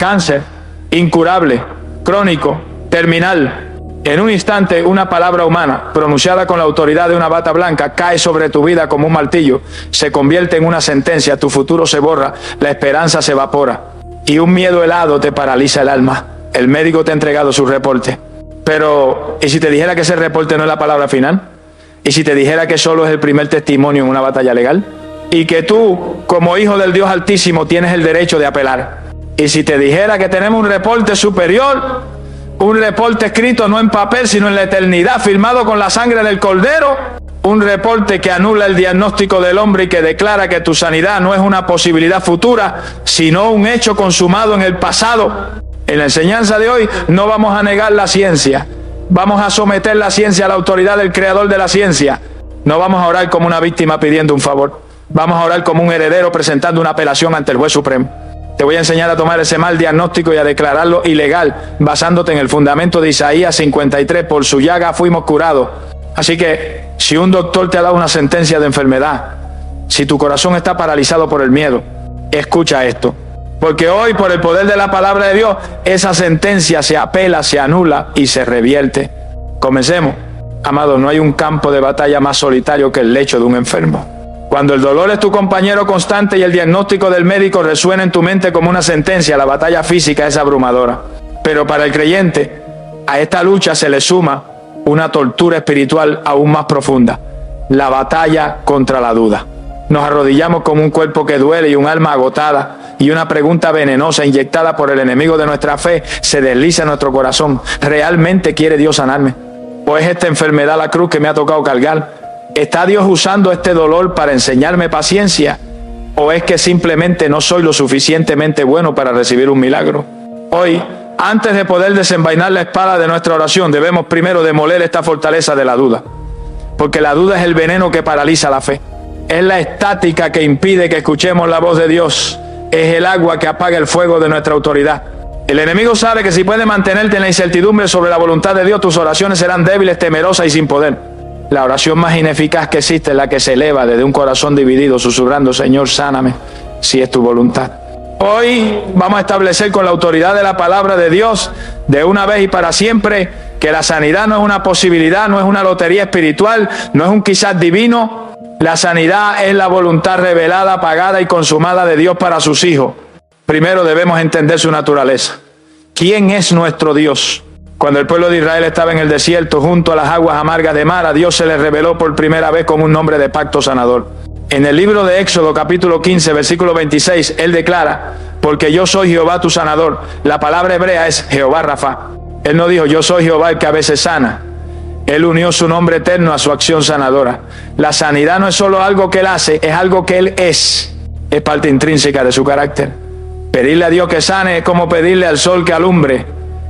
cáncer, incurable, crónico, terminal. En un instante, una palabra humana, pronunciada con la autoridad de una bata blanca, cae sobre tu vida como un martillo, se convierte en una sentencia, tu futuro se borra, la esperanza se evapora, y un miedo helado te paraliza el alma. El médico te ha entregado su reporte. Pero, ¿y si te dijera que ese reporte no es la palabra final? ¿Y si te dijera que solo es el primer testimonio en una batalla legal? Y que tú, como hijo del Dios Altísimo, tienes el derecho de apelar. Y si te dijera que tenemos un reporte superior, un reporte escrito no en papel, sino en la eternidad, firmado con la sangre del Cordero, un reporte que anula el diagnóstico del hombre y que declara que tu sanidad no es una posibilidad futura, sino un hecho consumado en el pasado. En la enseñanza de hoy no vamos a negar la ciencia, vamos a someter la ciencia a la autoridad del creador de la ciencia. No vamos a orar como una víctima pidiendo un favor, vamos a orar como un heredero presentando una apelación ante el juez supremo. Te voy a enseñar a tomar ese mal diagnóstico y a declararlo ilegal, basándote en el fundamento de Isaías 53, por su llaga fuimos curados. Así que, si un doctor te ha dado una sentencia de enfermedad, si tu corazón está paralizado por el miedo, escucha esto. Porque hoy, por el poder de la palabra de Dios, esa sentencia se apela, se anula y se revierte. Comencemos. Amados, no hay un campo de batalla más solitario que el lecho de un enfermo. Cuando el dolor es tu compañero constante y el diagnóstico del médico resuena en tu mente como una sentencia, la batalla física es abrumadora. Pero para el creyente, a esta lucha se le suma una tortura espiritual aún más profunda: la batalla contra la duda. Nos arrodillamos como un cuerpo que duele y un alma agotada, y una pregunta venenosa inyectada por el enemigo de nuestra fe se desliza en nuestro corazón. ¿Realmente quiere Dios sanarme? ¿O es esta enfermedad la cruz que me ha tocado cargar? ¿Está Dios usando este dolor para enseñarme paciencia? ¿O es que simplemente no soy lo suficientemente bueno para recibir un milagro? Hoy, antes de poder desenvainar la espada de nuestra oración, debemos primero demoler esta fortaleza de la duda. Porque la duda es el veneno que paraliza la fe. Es la estática que impide que escuchemos la voz de Dios. Es el agua que apaga el fuego de nuestra autoridad. El enemigo sabe que si puede mantenerte en la incertidumbre sobre la voluntad de Dios, tus oraciones serán débiles, temerosas y sin poder. La oración más ineficaz que existe es la que se eleva desde un corazón dividido, susurrando: Señor, sáname, si es tu voluntad. Hoy vamos a establecer con la autoridad de la palabra de Dios, de una vez y para siempre, que la sanidad no es una posibilidad, no es una lotería espiritual, no es un quizás divino. La sanidad es la voluntad revelada, pagada y consumada de Dios para sus hijos. Primero debemos entender su naturaleza. ¿Quién es nuestro Dios? Cuando el pueblo de Israel estaba en el desierto junto a las aguas amargas de Mara, Dios se le reveló por primera vez como un nombre de pacto sanador. En el libro de Éxodo, capítulo 15, versículo 26, Él declara: porque yo soy Jehová tu sanador. La palabra hebrea es Jehová Rafa. Él no dijo: yo soy Jehová el que a veces sana. Él unió su nombre eterno a su acción sanadora. La sanidad no es solo algo que Él hace, es algo que Él es parte intrínseca de su carácter. Pedirle a Dios que sane es como pedirle al sol que alumbre.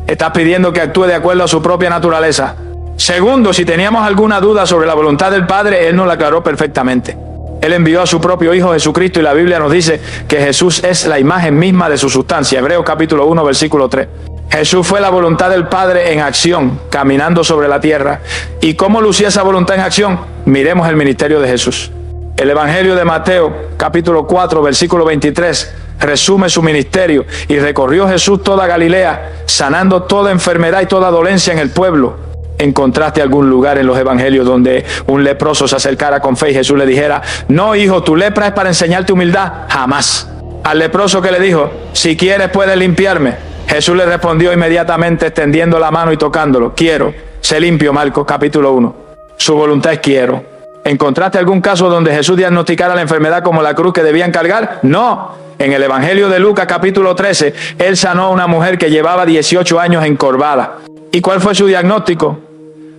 Estás pidiendo que actúe de acuerdo a su propia naturaleza. Segundo, si teníamos alguna duda sobre la voluntad del Padre, Él nos la aclaró perfectamente. Él envió a su propio Hijo Jesucristo y la Biblia nos dice que Jesús es la imagen misma de su sustancia. Hebreos capítulo 1, versículo 3. Jesús fue la voluntad del Padre en acción, caminando sobre la tierra. ¿Y cómo lucía esa voluntad en acción? Miremos el ministerio de Jesús. El Evangelio de Mateo, capítulo 4, versículo 23, resume su ministerio. Y recorrió Jesús toda Galilea, sanando toda enfermedad y toda dolencia en el pueblo. ¿Encontraste algún lugar en los evangelios donde un leproso se acercara con fe y Jesús le dijera: no, hijo, tu lepra es para enseñarte humildad? Jamás. Al leproso que le dijo: si quieres puedes limpiarme, Jesús le respondió inmediatamente extendiendo la mano y tocándolo: quiero, sé limpio. Marcos capítulo 1. Su voluntad es quiero. ¿Encontraste algún caso donde Jesús diagnosticara la enfermedad como la cruz que debían cargar? No. En el Evangelio de Lucas capítulo 13, Él sanó a una mujer que llevaba 18 años encorvada. ¿Y cuál fue su diagnóstico?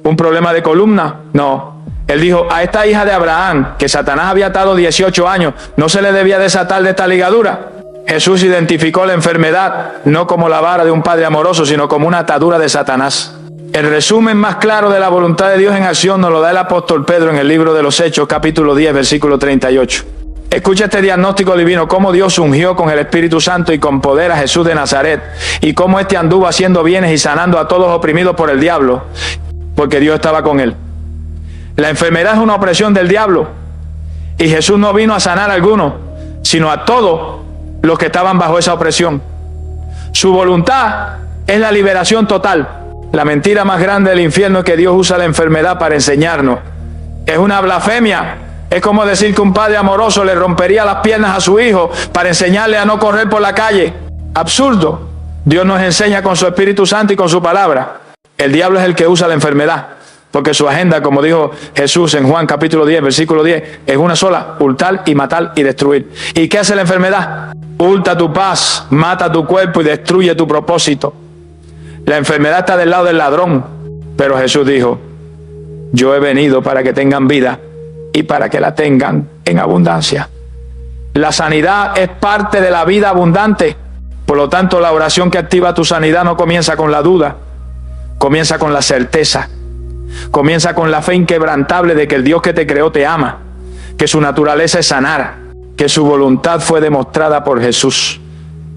¿Un problema de columna? No. Él dijo: a esta hija de Abraham, que Satanás había atado 18 años, ¿no se le debía desatar de esta ligadura? Jesús identificó la enfermedad no como la vara de un padre amoroso, sino como una atadura de Satanás. El resumen más claro de la voluntad de Dios en acción nos lo da el apóstol Pedro en el libro de los Hechos, capítulo 10, versículo 38. Escucha este diagnóstico divino: cómo Dios ungió con el Espíritu Santo y con poder a Jesús de Nazaret, y cómo éste anduvo haciendo bienes y sanando a todos oprimidos por el diablo, porque Dios estaba con él. La enfermedad es una opresión del diablo, y Jesús no vino a sanar a algunos, sino a todos los que estaban bajo esa opresión. Su voluntad es la liberación total. La mentira más grande del infierno es que Dios usa la enfermedad para enseñarnos. Es una blasfemia. Es como decir que un padre amoroso le rompería las piernas a su hijo para enseñarle a no correr por la calle. Absurdo. Dios nos enseña con su Espíritu Santo y con su palabra. El diablo es el que usa la enfermedad, porque su agenda, como dijo Jesús en Juan capítulo 10, versículo 10, es una sola: hurtar y matar y destruir. ¿Y qué hace la enfermedad? Hurta tu paz, mata tu cuerpo y destruye tu propósito. La enfermedad está del lado del ladrón, pero Jesús dijo: yo he venido para que tengan vida y para que la tengan en abundancia. La sanidad es parte de la vida abundante. Por lo tanto, la oración que activa tu sanidad no comienza con la duda, comienza con la certeza, comienza con la fe inquebrantable de que el Dios que te creó te ama, que su naturaleza es sanar, que su voluntad fue demostrada por Jesús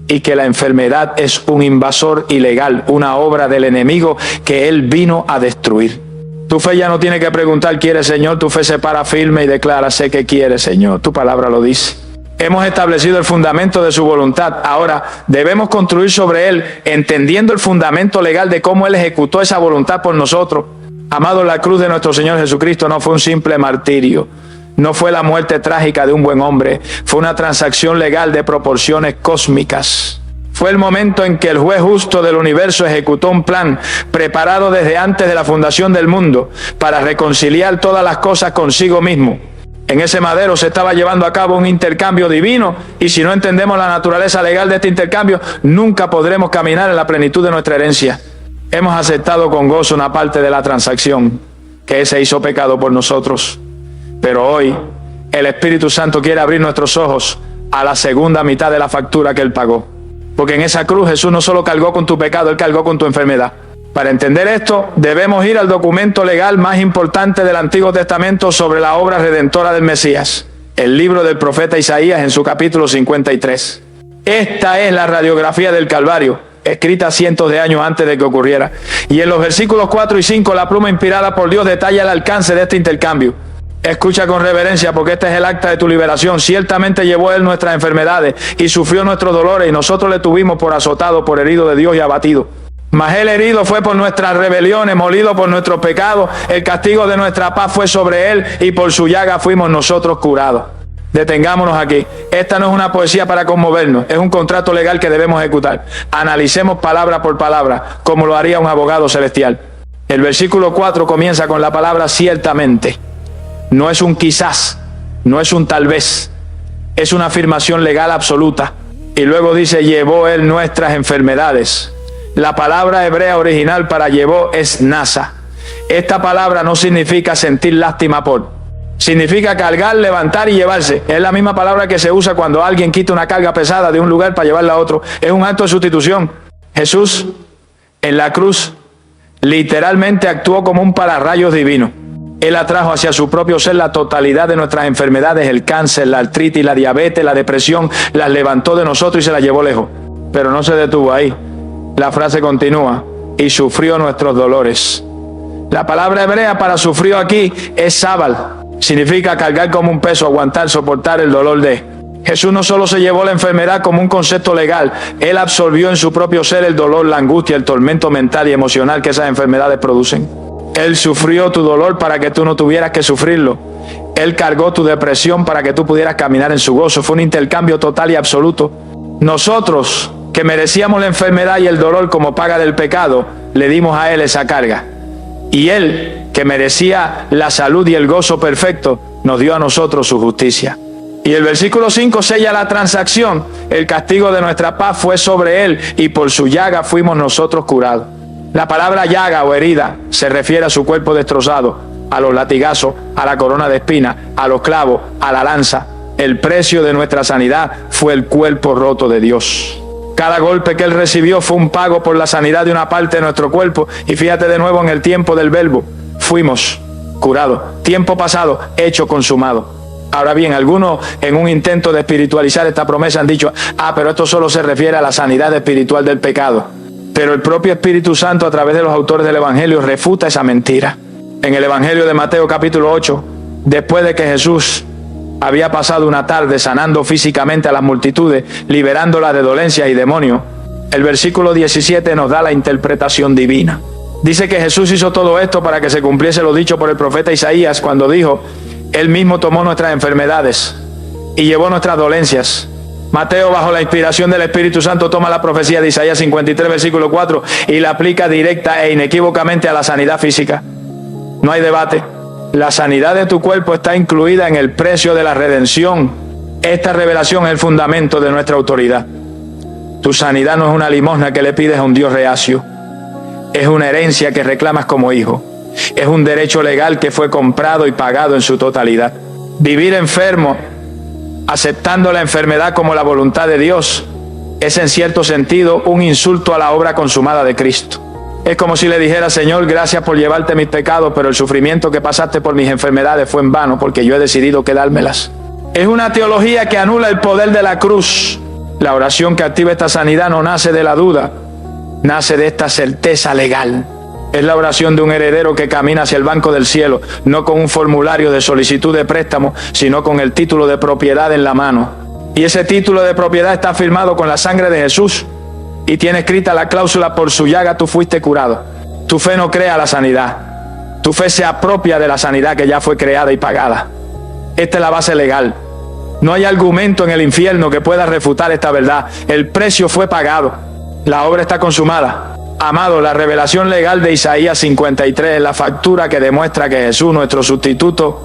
y que la enfermedad es un invasor ilegal, una obra del enemigo que Él vino a destruir. Tu fe ya no tiene que preguntar: ¿quiere, Señor? Tu fe se para firme y declara: sé que quiere, Señor. Tu palabra lo dice. Hemos establecido el fundamento de su voluntad. Ahora debemos construir sobre él, entendiendo el fundamento legal de cómo Él ejecutó esa voluntad por nosotros. Amado, la cruz de nuestro Señor Jesucristo no fue un simple martirio. No fue la muerte trágica de un buen hombre. Fue una transacción legal de proporciones cósmicas. Fue el momento en que el juez justo del universo ejecutó un plan preparado desde antes de la fundación del mundo para reconciliar todas las cosas consigo mismo. En ese madero se estaba llevando a cabo un intercambio divino, y si no entendemos la naturaleza legal de este intercambio, nunca podremos caminar en la plenitud de nuestra herencia. Hemos aceptado con gozo una parte de la transacción, que ese hizo pecado por nosotros. Pero hoy el Espíritu Santo quiere abrir nuestros ojos a la segunda mitad de la factura que Él pagó. Porque en esa cruz Jesús no solo cargó con tu pecado, Él cargó con tu enfermedad. Para entender esto, debemos ir al documento legal más importante del Antiguo Testamento sobre la obra redentora del Mesías, el libro del profeta Isaías en su capítulo 53. Esta es la radiografía del Calvario, escrita cientos de años antes de que ocurriera. Y en los versículos 4 y 5, la pluma inspirada por Dios detalla el alcance de este intercambio. Escucha con reverencia, porque este es el acta de tu liberación. Ciertamente llevó Él nuestras enfermedades y sufrió nuestros dolores, y nosotros le tuvimos por azotado, por herido de Dios y abatido. Mas Él herido fue por nuestras rebeliones, molido por nuestros pecados. El castigo de nuestra paz fue sobre Él, y por su llaga fuimos nosotros curados. Detengámonos aquí. Esta no es una poesía para conmovernos, es un contrato legal que debemos ejecutar. Analicemos palabra por palabra, como lo haría un abogado celestial. El versículo 4 comienza con la palabra ciertamente. No es un quizás, no es un tal vez, es una afirmación legal absoluta. Y luego dice: llevó Él nuestras enfermedades. La palabra hebrea original para llevó es nasa. Esta palabra no significa sentir lástima por, significa cargar, levantar y llevarse. Es la misma palabra que se usa cuando alguien quita una carga pesada de un lugar para llevarla a otro. Es un acto de sustitución. Jesús en la cruz literalmente actuó como un pararrayos divino. Él atrajo hacia su propio ser la totalidad de nuestras enfermedades: el cáncer, la artritis, la diabetes, la depresión. Las levantó de nosotros y se las llevó lejos. Pero no se detuvo ahí. La frase continúa: y sufrió nuestros dolores. La palabra hebrea para sufrió aquí es sabal. Significa cargar como un peso, aguantar, soportar el dolor de. Jesús no solo se llevó la enfermedad como un concepto legal, Él absorbió en su propio ser el dolor, la angustia, el tormento mental y emocional que esas enfermedades producen. Él sufrió tu dolor para que tú no tuvieras que sufrirlo. Él cargó tu depresión para que tú pudieras caminar en su gozo. Fue un intercambio total y absoluto. Nosotros, que merecíamos la enfermedad y el dolor como paga del pecado, le dimos a Él esa carga. Y Él, que merecía la salud y el gozo perfecto, nos dio a nosotros su justicia. Y el versículo 5 sella la transacción: el castigo de nuestra paz fue sobre Él, y por su llaga fuimos nosotros curados. La palabra llaga o herida se refiere a su cuerpo destrozado, a los latigazos, a la corona de espinas, a los clavos, a la lanza. El precio de nuestra sanidad fue el cuerpo roto de Dios. Cada golpe que Él recibió fue un pago por la sanidad de una parte de nuestro cuerpo. Y fíjate de nuevo en el tiempo del verbo: fuimos curados. Tiempo pasado, hecho, consumado. Ahora bien, algunos en un intento de espiritualizar esta promesa han dicho: pero esto solo se refiere a la sanidad espiritual del pecado. Pero el propio Espíritu Santo, a través de los autores del Evangelio, refuta esa mentira. En el Evangelio de Mateo capítulo 8, después de que Jesús había pasado una tarde sanando físicamente a las multitudes, liberándolas de dolencias y demonios, El versículo 17 nos da la interpretación divina. Dice que Jesús hizo todo esto para que se cumpliese lo dicho por el profeta Isaías cuando dijo: Él mismo tomó nuestras enfermedades y llevó nuestras dolencias. Mateo, bajo la inspiración del Espíritu Santo, toma la profecía de Isaías 53, versículo 4, y la aplica directa e inequívocamente a la sanidad física. No hay debate. La sanidad de tu cuerpo está incluida en el precio de la redención. Esta revelación es el fundamento de nuestra autoridad. Tu sanidad no es una limosna que le pides a un Dios reacio. Es una herencia que reclamas como hijo. Es un derecho legal que fue comprado y pagado en su totalidad. Vivir enfermo, aceptando la enfermedad como la voluntad de Dios, es en cierto sentido un insulto a la obra consumada de Cristo. Es como si le dijera: Señor, gracias por llevarte mis pecados, pero el sufrimiento que pasaste por mis enfermedades fue en vano porque yo he decidido quedármelas. Es una teología que anula el poder de la cruz. La oración que activa esta sanidad no nace de la duda, nace de esta certeza legal. Es la oración de un heredero que camina hacia el banco del cielo, no con un formulario de solicitud de préstamo, sino con el título de propiedad en la mano. Y ese título de propiedad está firmado con la sangre de Jesús y tiene escrita la cláusula: por su llaga tú fuiste curado. Tu fe no crea la sanidad, tu fe se apropia de la sanidad que ya fue creada y pagada. Esta es la base legal. No hay argumento en el infierno que pueda refutar esta verdad. El precio fue pagado, la obra está consumada. Amado, la revelación legal de Isaías 53 es la factura que demuestra que Jesús, nuestro sustituto,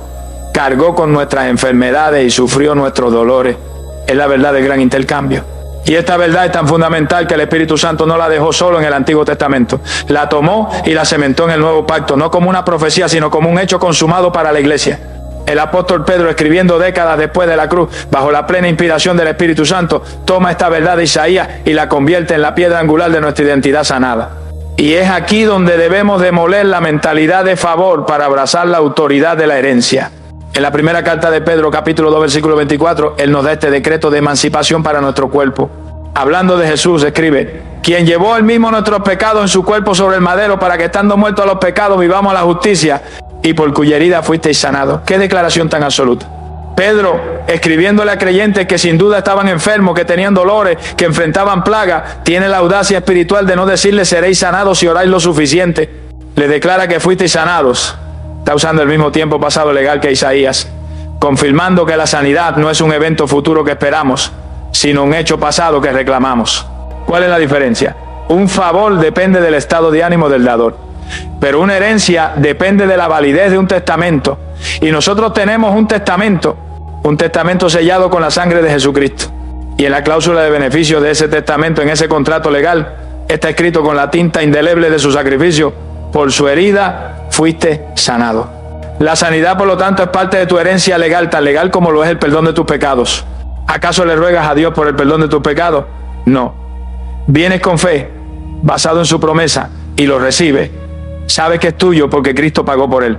cargó con nuestras enfermedades y sufrió nuestros dolores. Es la verdad del gran intercambio. Y esta verdad es tan fundamental que el Espíritu Santo no la dejó solo en el Antiguo Testamento. La tomó y la cementó en el Nuevo Pacto, no como una profecía, sino como un hecho consumado para la iglesia. El apóstol Pedro, escribiendo décadas después de la cruz, bajo la plena inspiración del Espíritu Santo, toma esta verdad de Isaías y la convierte en la piedra angular de nuestra identidad sanada. Y es aquí donde debemos demoler la mentalidad de favor para abrazar la autoridad de la herencia. En la primera carta de Pedro, capítulo 2, versículo 24, él nos da este decreto de emancipación para nuestro cuerpo. Hablando de Jesús, escribe: quien llevó él mismo nuestros pecados en su cuerpo sobre el madero, para que estando muertos a los pecados vivamos a la justicia, y por cuya herida fuisteis sanados. ¡Qué declaración tan absoluta! Pedro, escribiéndole a creyentes que sin duda estaban enfermos, que tenían dolores, que enfrentaban plagas, tiene la audacia espiritual de no decirles seréis sanados si oráis lo suficiente. Le declara que fuisteis sanados. Está usando el mismo tiempo pasado legal que Isaías, confirmando que la sanidad no es un evento futuro que esperamos, sino un hecho pasado que reclamamos. ¿Cuál es la diferencia? Un favor depende del estado de ánimo del dador, pero una herencia depende de la validez de un testamento. Y nosotros tenemos un testamento sellado con la sangre de Jesucristo. Y en la cláusula de beneficio de ese testamento, en ese contrato legal, está escrito con la tinta indeleble de su sacrificio: por su herida fuiste sanado. La sanidad, por lo tanto, es parte de tu herencia legal, tan legal como lo es el perdón de tus pecados. ¿Acaso le ruegas a Dios por el perdón de tus pecados? No. Vienes con fe, basado en su promesa, y lo recibes. Sabes que es tuyo porque Cristo pagó por él.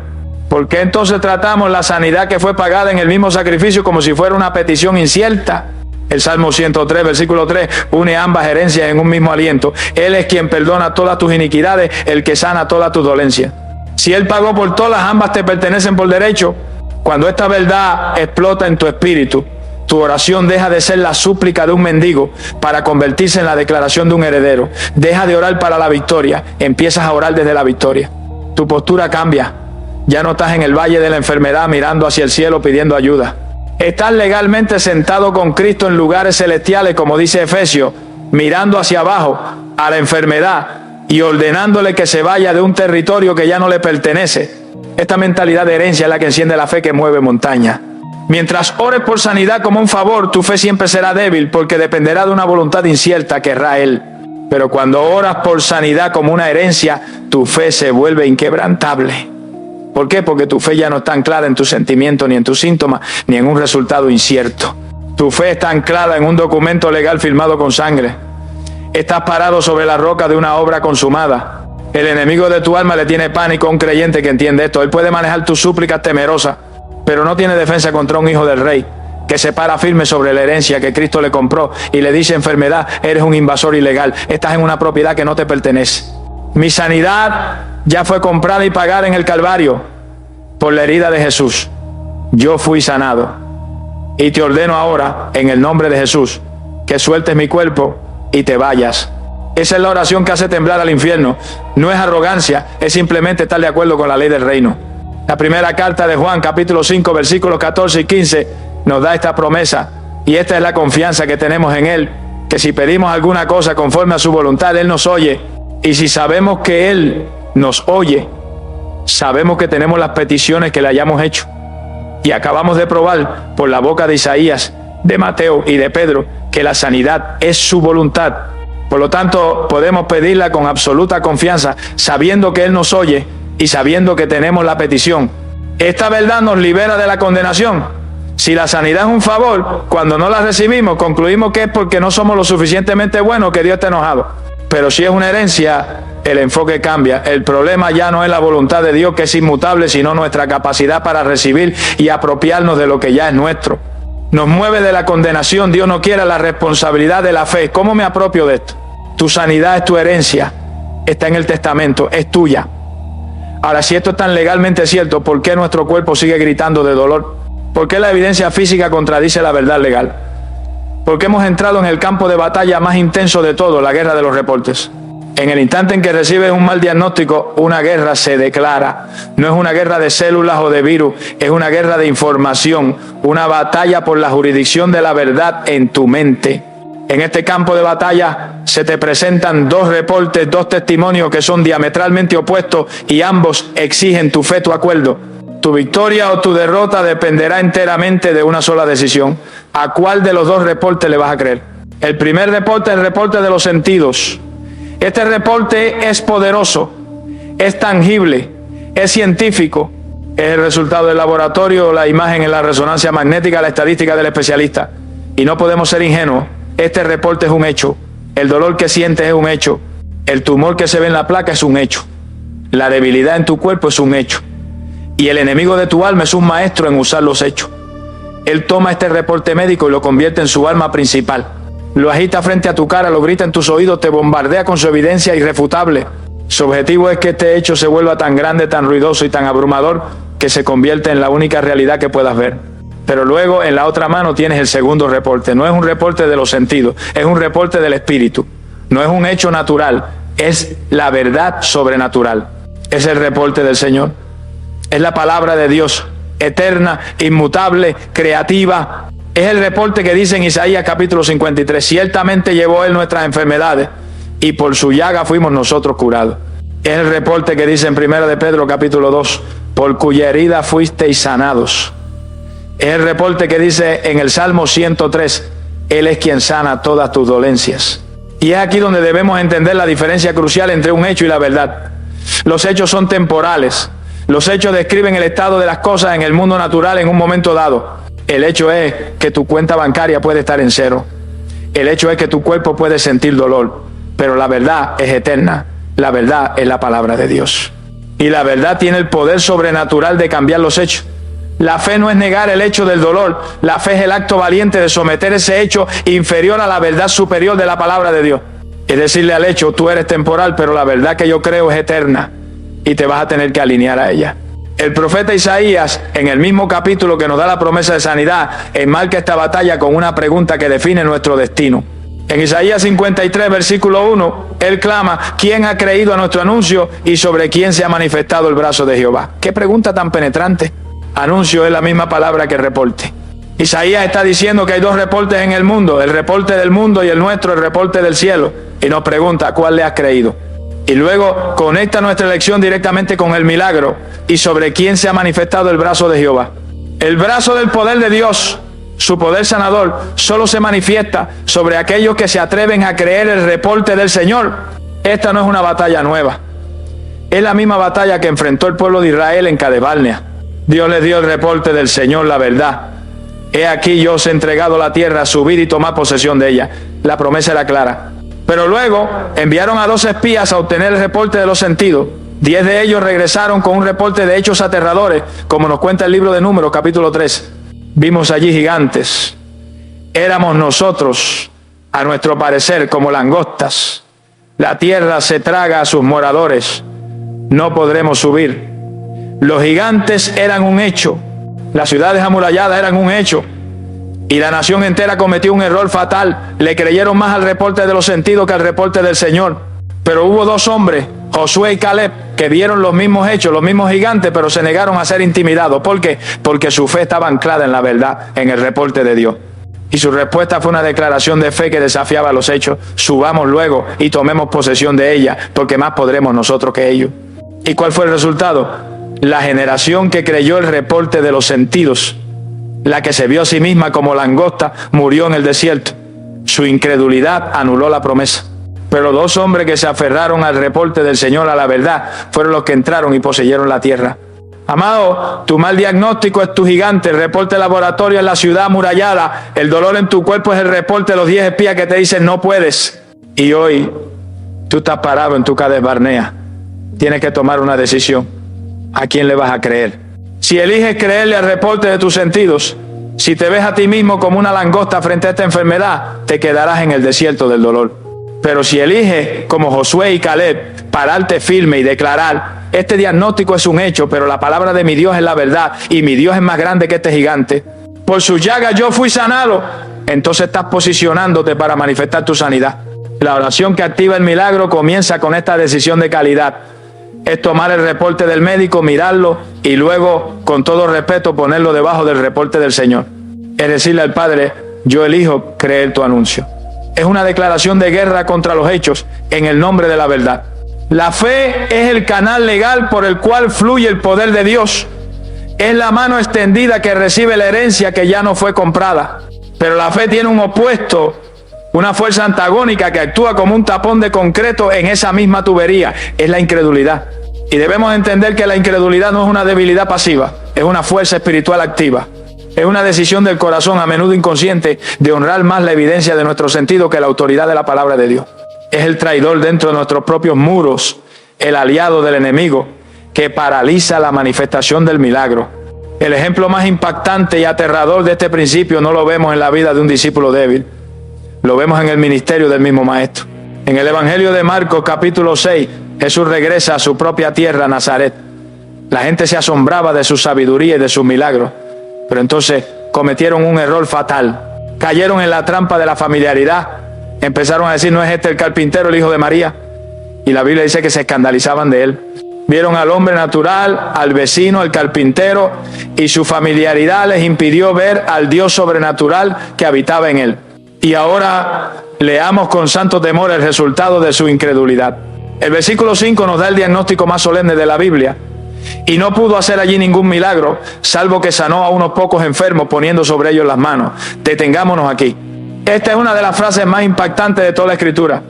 ¿Por qué entonces tratamos la sanidad que fue pagada en el mismo sacrificio como si fuera una petición incierta? El Salmo 103, versículo 3, une ambas herencias en un mismo aliento. Él es quien perdona todas tus iniquidades, el que sana todas tus dolencias. Si Él pagó por todas, ambas te pertenecen por derecho. Cuando esta verdad explota en tu espíritu, tu oración deja de ser la súplica de un mendigo para convertirse en la declaración de un heredero. Deja de orar para la victoria, empiezas a orar desde la victoria. Tu postura cambia. Ya no estás en el valle de la enfermedad mirando hacia el cielo pidiendo ayuda. Estás legalmente sentado con Cristo en lugares celestiales, como dice Efesios, mirando hacia abajo a la enfermedad y ordenándole que se vaya de un territorio que ya no le pertenece. Esta mentalidad de herencia es la que enciende la fe que mueve montañas. Mientras ores por sanidad como un favor, tu fe siempre será débil porque dependerá de una voluntad incierta que hará Él. Pero cuando oras por sanidad como una herencia, tu fe se vuelve inquebrantable. ¿Por qué? Porque tu fe ya no está anclada en tus sentimientos, ni en tus síntomas, ni en un resultado incierto. Tu fe está anclada en un documento legal firmado con sangre. Estás parado sobre la roca de una obra consumada. El enemigo de tu alma le tiene pánico a un creyente que entiende esto. Él puede manejar tus súplicas temerosas, pero no tiene defensa contra un hijo del rey que se para firme sobre la herencia que Cristo le compró y le dice: enfermedad, eres un invasor ilegal, estás en una propiedad que no te pertenece. Mi sanidad ya fue comprada y pagada en el Calvario por la herida de Jesús. Yo fui sanado y te ordeno ahora, en el nombre de Jesús, que sueltes mi cuerpo y te vayas. Esa es la oración que hace temblar al infierno. No es arrogancia, es simplemente estar de acuerdo con la ley del reino. La primera carta de Juan, capítulo 5, versículos 14 y 15, nos da esta promesa. Y esta es la confianza que tenemos en Él, que si pedimos alguna cosa conforme a su voluntad, Él nos oye. Y si sabemos que Él nos oye, sabemos que tenemos las peticiones que le hayamos hecho. Y acabamos de probar por la boca de Isaías, de Mateo y de Pedro, que la sanidad es su voluntad. Por lo tanto, podemos pedirla con absoluta confianza, sabiendo que Él nos oye y sabiendo que tenemos la petición. Esta verdad nos libera de la condenación. Si la sanidad es un favor, cuando no la recibimos, concluimos que es porque no somos lo suficientemente buenos, que Dios está enojado. Pero si es una herencia, el enfoque cambia. El problema ya no es la voluntad de Dios, que es inmutable, sino nuestra capacidad para recibir y apropiarnos de lo que ya es nuestro. Nos mueve de la condenación. Dios no quiere la responsabilidad de la fe. ¿Cómo me apropio de esto? Tu sanidad es tu herencia. Está en el testamento. Es tuya. Ahora, si esto es tan legalmente cierto, ¿por qué nuestro cuerpo sigue gritando de dolor? ¿Por qué la evidencia física contradice la verdad legal? ¿Por qué hemos entrado en el campo de batalla más intenso de todo, la guerra de los reportes? En el instante en que recibes un mal diagnóstico, una guerra se declara. No es una guerra de células o de virus, es una guerra de información, una batalla por la jurisdicción de la verdad en tu mente. En este campo de batalla se te presentan dos reportes, dos testimonios que son diametralmente opuestos y ambos exigen tu fe, tu acuerdo. Tu victoria o tu derrota dependerá enteramente de una sola decisión. ¿A cuál de los dos reportes le vas a creer? El primer reporte es el reporte de los sentidos. Este reporte es poderoso, es tangible, es científico, es el resultado del laboratorio, la imagen en la resonancia magnética, la estadística del especialista. Y no podemos ser ingenuos. Este reporte es un hecho. El dolor que sientes es un hecho. El tumor que se ve en la placa es un hecho. La debilidad en tu cuerpo es un hecho. Y el enemigo de tu alma es un maestro en usar los hechos. Él toma este reporte médico y lo convierte en su arma principal. Lo agita frente a tu cara, lo grita en tus oídos, te bombardea con su evidencia irrefutable. Su objetivo es que este hecho se vuelva tan grande, tan ruidoso y tan abrumador que se convierte en la única realidad que puedas ver. Pero luego en la otra mano tienes el segundo reporte. No es un reporte de los sentidos, es un reporte del espíritu. No es un hecho natural, es la verdad sobrenatural. Es el reporte del Señor. Es la palabra de Dios, eterna, inmutable, creativa. Es el reporte que dice en Isaías capítulo 53, ciertamente llevó Él nuestras enfermedades y por su llaga fuimos nosotros curados. Es el reporte que dice en 1 de Pedro capítulo 2, por cuya herida fuisteis sanados. Es el reporte que dice en el Salmo 103, Él es quien sana todas tus dolencias. Y es aquí donde debemos entender la diferencia crucial entre un hecho y la verdad. Los hechos son temporales. Los hechos describen el estado de las cosas en el mundo natural en un momento dado. El hecho es que tu cuenta bancaria puede estar en cero. El hecho es que tu cuerpo puede sentir dolor. Pero la verdad es eterna. La verdad es la palabra de Dios. Y la verdad tiene el poder sobrenatural de cambiar los hechos. La fe no es negar el hecho del dolor. La fe es el acto valiente de someter ese hecho inferior a la verdad superior de la palabra de Dios. Es decirle al hecho, tú eres temporal, pero la verdad que yo creo es eterna. Y te vas a tener que alinear a ella. El profeta Isaías, en el mismo capítulo que nos da la promesa de sanidad, enmarca esta batalla con una pregunta que define nuestro destino. En Isaías 53, versículo 1, él clama, ¿quién ha creído a nuestro anuncio y sobre quién se ha manifestado el brazo de Jehová? ¡Qué pregunta tan penetrante! Anuncio es la misma palabra que reporte. Isaías está diciendo que hay dos reportes en el mundo, el reporte del mundo y el nuestro, el reporte del cielo. Y nos pregunta, ¿cuál le has creído? Y luego conecta nuestra elección directamente con el milagro y sobre quién se ha manifestado el brazo de Jehová. El brazo del poder de Dios, su poder sanador, solo se manifiesta sobre aquellos que se atreven a creer el reporte del Señor. Esta no es una batalla nueva. Es la misma batalla que enfrentó el pueblo de Israel en Cades-Barnea. Dios les dio el reporte del Señor, la verdad. He aquí yo os he entregado la tierra, subid y tomad posesión de ella. La promesa era clara. Pero luego enviaron a 2 espías a obtener el reporte de los sentidos. 10 de ellos regresaron con un reporte de hechos aterradores, como nos cuenta el libro de Números, capítulo 3. Vimos allí gigantes. Éramos nosotros, a nuestro parecer, como langostas. La tierra se traga a sus moradores. No podremos subir. Los gigantes eran un hecho. Las ciudades amuralladas eran un hecho. Y la nación entera cometió un error fatal. Le creyeron más al reporte de los sentidos que al reporte del Señor. Pero hubo dos hombres, Josué y Caleb, que vieron los mismos hechos, los mismos gigantes, pero se negaron a ser intimidados. ¿Por qué? Porque su fe estaba anclada en la verdad, en el reporte de Dios. Y su respuesta fue una declaración de fe que desafiaba los hechos. Subamos luego y tomemos posesión de ella, porque más podremos nosotros que ellos. ¿Y cuál fue el resultado? La generación que creyó el reporte de los sentidos, la que se vio a sí misma como langosta, murió en el desierto. Su incredulidad anuló la promesa. Pero dos hombres que se aferraron al reporte del Señor, a la verdad, fueron los que entraron y poseyeron la tierra. Amado, tu mal diagnóstico es tu gigante, el reporte de laboratorio es la ciudad amurallada, el dolor en tu cuerpo es el reporte de los 10 espías que te dicen no puedes. Y hoy tú estás parado en tu Cades Barnea. Tienes que tomar una decisión. ¿A quién le vas a creer? Si eliges creerle al reporte de tus sentidos, si te ves a ti mismo como una langosta frente a esta enfermedad, te quedarás en el desierto del dolor. Pero si eliges, como Josué y Caleb, pararte firme y declarar, este diagnóstico es un hecho, pero la palabra de mi Dios es la verdad, y mi Dios es más grande que este gigante. Por su llaga yo fui sanado. Entonces estás posicionándote para manifestar tu sanidad. La oración que activa el milagro comienza con esta decisión de calidad. Es tomar el reporte del médico, mirarlo y luego, con todo respeto, ponerlo debajo del reporte del Señor. Es decirle al Padre, yo elijo creer tu anuncio. Es una declaración de guerra contra los hechos en el nombre de la verdad. La fe es el canal legal por el cual fluye el poder de Dios. Es la mano extendida que recibe la herencia que ya no fue comprada. Pero la fe tiene un opuesto, una fuerza antagónica que actúa como un tapón de concreto en esa misma tubería. Es la incredulidad. Y debemos entender que la incredulidad no es una debilidad pasiva, es una fuerza espiritual activa. Es una decisión del corazón, a menudo inconsciente, de honrar más la evidencia de nuestro sentido que la autoridad de la palabra de Dios. Es el traidor dentro de nuestros propios muros, el aliado del enemigo, que paraliza la manifestación del milagro. El ejemplo más impactante y aterrador de este principio no lo vemos en la vida de un discípulo débil. Lo vemos en el ministerio del mismo Maestro. En el Evangelio de Marcos, capítulo 6, Jesús regresa a su propia tierra, Nazaret. La gente se asombraba de su sabiduría y de sus milagros. Pero entonces cometieron un error fatal. Cayeron en la trampa de la familiaridad. Empezaron a decir, ¿no es este el carpintero, el hijo de María? Y la Biblia dice que se escandalizaban de él. Vieron al hombre natural, al vecino, al carpintero, y su familiaridad les impidió ver al Dios sobrenatural que habitaba en él. Y ahora leamos con santo temor el resultado de su incredulidad. El versículo 5 nos da el diagnóstico más solemne de la Biblia. Y no pudo hacer allí ningún milagro, salvo que sanó a unos pocos enfermos poniendo sobre ellos las manos. Detengámonos aquí. Esta es una de las frases más impactantes de toda la Escritura.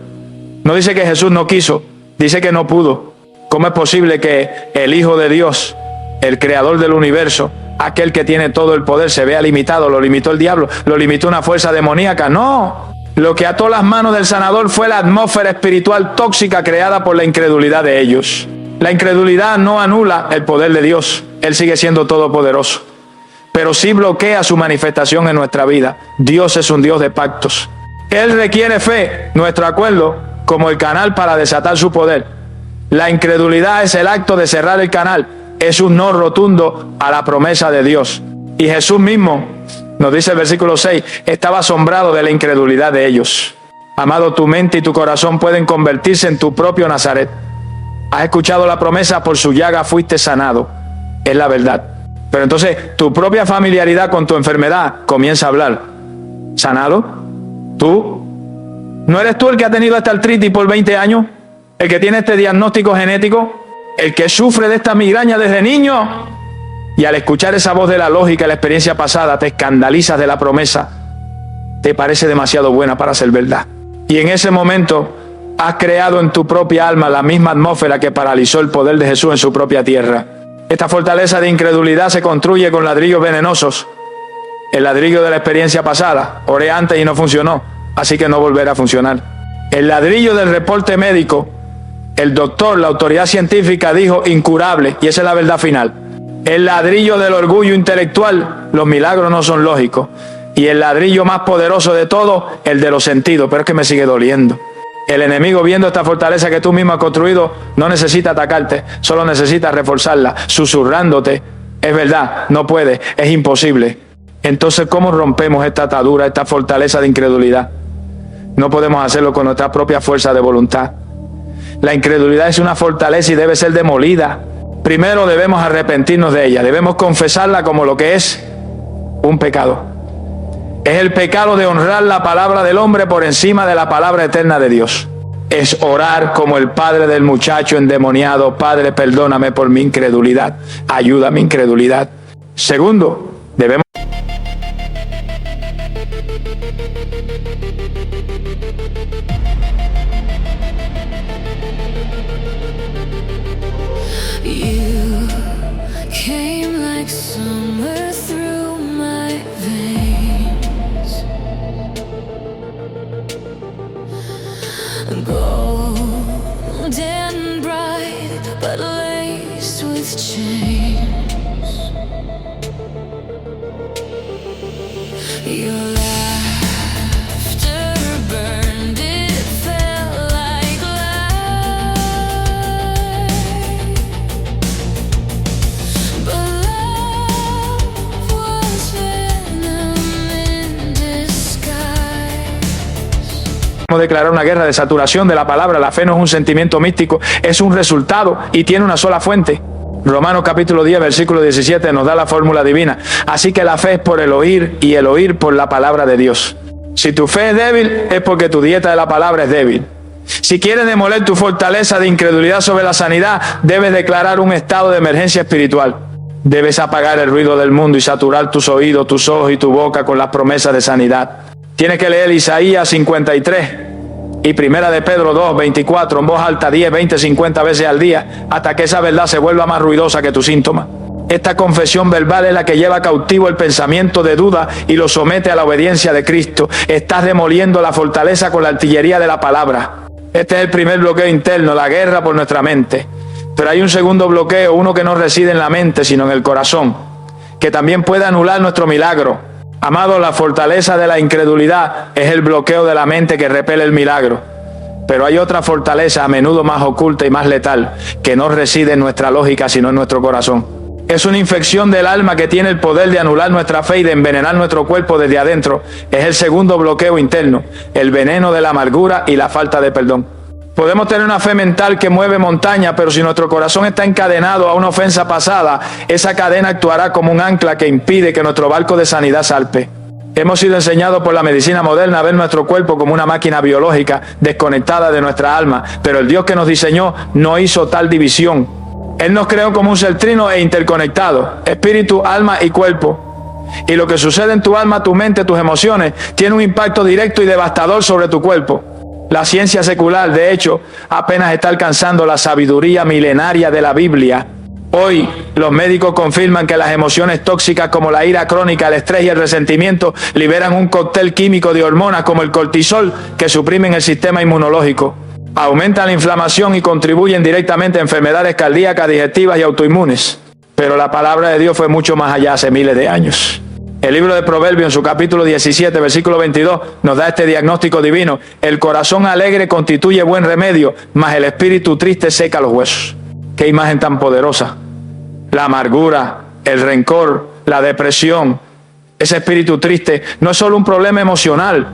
No dice que Jesús no quiso, dice que no pudo. ¿Cómo es posible que el Hijo de Dios, el Creador del universo, aquel que tiene todo el poder, se vea limitado? ¿Lo limitó el diablo? ¿Lo limitó una fuerza demoníaca? No. Lo que ató las manos del sanador fue la atmósfera espiritual tóxica creada por la incredulidad de ellos. La incredulidad no anula el poder de Dios. Él sigue siendo todopoderoso. Pero sí bloquea su manifestación en nuestra vida. Dios es un Dios de pactos. Él requiere fe, nuestro acuerdo, como el canal para desatar su poder. La incredulidad es el acto de cerrar el canal. Es un no rotundo a la promesa de Dios. Y Jesús mismo, nos dice el versículo 6, estaba asombrado de la incredulidad de ellos. Amado, tu mente y tu corazón pueden convertirse en tu propio Nazaret. Has escuchado la promesa, por su llaga fuiste sanado. Es la verdad. Pero entonces tu propia familiaridad con tu enfermedad comienza a hablar. ¿Sanado? ¿Tú? ¿No eres tú el que ha tenido esta artritis por 20 años? ¿El que tiene este diagnóstico genético? ¿El que sufre de esta migraña desde niño? Y al escuchar esa voz de la lógica y la experiencia pasada, te escandalizas de la promesa. Te parece demasiado buena para ser verdad. Y en ese momento has creado en tu propia alma la misma atmósfera que paralizó el poder de Jesús en su propia tierra. Esta fortaleza de incredulidad se construye con ladrillos venenosos. El ladrillo de la experiencia pasada. Oré antes y no funcionó, así que no volverá a funcionar. El ladrillo del reporte médico. El doctor, la autoridad científica dijo incurable, y esa es la verdad final. El ladrillo del orgullo intelectual. Los milagros no son lógicos. Y el ladrillo más poderoso de todo, el de los sentidos. Pero es que me sigue doliendo. El enemigo, viendo esta fortaleza que tú mismo has construido, no necesita atacarte, solo necesita reforzarla, susurrándote. Es verdad, no puede, es imposible. Entonces, ¿cómo rompemos esta atadura, esta fortaleza de incredulidad? No podemos hacerlo con nuestra propia fuerza de voluntad. La incredulidad es una fortaleza y debe ser demolida. Primero debemos arrepentirnos de ella, debemos confesarla como lo que es un pecado. Es el pecado de honrar la palabra del hombre por encima de la palabra eterna de Dios. Es orar como el padre del muchacho endemoniado: Padre, perdóname por mi incredulidad, ayuda a mi incredulidad. Segundo, debemos You came like summer through my veins, golden bright but laced with chains. Your laughter burned, it felt like light. But love was venom in disguise. declarar una guerra de saturación de la palabra. La fe no es un sentimiento místico, es un resultado y tiene una sola fuente. Romanos capítulo 10, versículo 17 nos da la fórmula divina. Así que la fe es por el oír y el oír por la palabra de Dios. Si tu fe es débil, es porque tu dieta de la palabra es débil. Si quieres demoler tu fortaleza de incredulidad sobre la sanidad, debes declarar un estado de emergencia espiritual. Debes apagar el ruido del mundo y saturar tus oídos, tus ojos y tu boca con las promesas de sanidad. Tienes que leer Isaías 53 y Primera de Pedro 2, 24 en voz alta 10, 20, 50 veces al día, hasta que esa verdad se vuelva más ruidosa que tu síntoma. Esta confesión verbal es la que lleva cautivo el pensamiento de duda y lo somete a la obediencia de Cristo. Estás demoliendo la fortaleza con la artillería de la palabra. Este es el primer bloqueo interno, la guerra por nuestra mente. Pero hay un segundo bloqueo, uno que no reside en la mente, sino en el corazón, que también puede anular nuestro milagro. Amado, la fortaleza de la incredulidad es el bloqueo de la mente que repele el milagro. Pero hay otra fortaleza, a menudo más oculta y más letal, que no reside en nuestra lógica, sino en nuestro corazón. Es una infección del alma que tiene el poder de anular nuestra fe y de envenenar nuestro cuerpo desde adentro. Es el segundo bloqueo interno, el veneno de la amargura y la falta de perdón. Podemos tener una fe mental que mueve montaña, pero si nuestro corazón está encadenado a una ofensa pasada, esa cadena actuará como un ancla que impide que nuestro barco de sanidad salpe. Hemos sido enseñados por la medicina moderna a ver nuestro cuerpo como una máquina biológica desconectada de nuestra alma, pero el Dios que nos diseñó no hizo tal división. Él nos creó como un ser trino e interconectado, espíritu, alma y cuerpo. Y lo que sucede en tu alma, tu mente, tus emociones, tiene un impacto directo y devastador sobre tu cuerpo. La ciencia secular, de hecho, apenas está alcanzando la sabiduría milenaria de la Biblia. Hoy, los médicos confirman que las emociones tóxicas como la ira crónica, el estrés y el resentimiento liberan un cóctel químico de hormonas como el cortisol que suprimen el sistema inmunológico. Aumentan la inflamación y contribuyen directamente a enfermedades cardíacas, digestivas y autoinmunes. Pero la palabra de Dios fue mucho más allá hace miles de años. El libro de Proverbios, en su capítulo 17, versículo 22, nos da este diagnóstico divino. El corazón alegre constituye buen remedio, mas el espíritu triste seca los huesos. Qué imagen tan poderosa. La amargura, el rencor, la depresión, ese espíritu triste no es solo un problema emocional,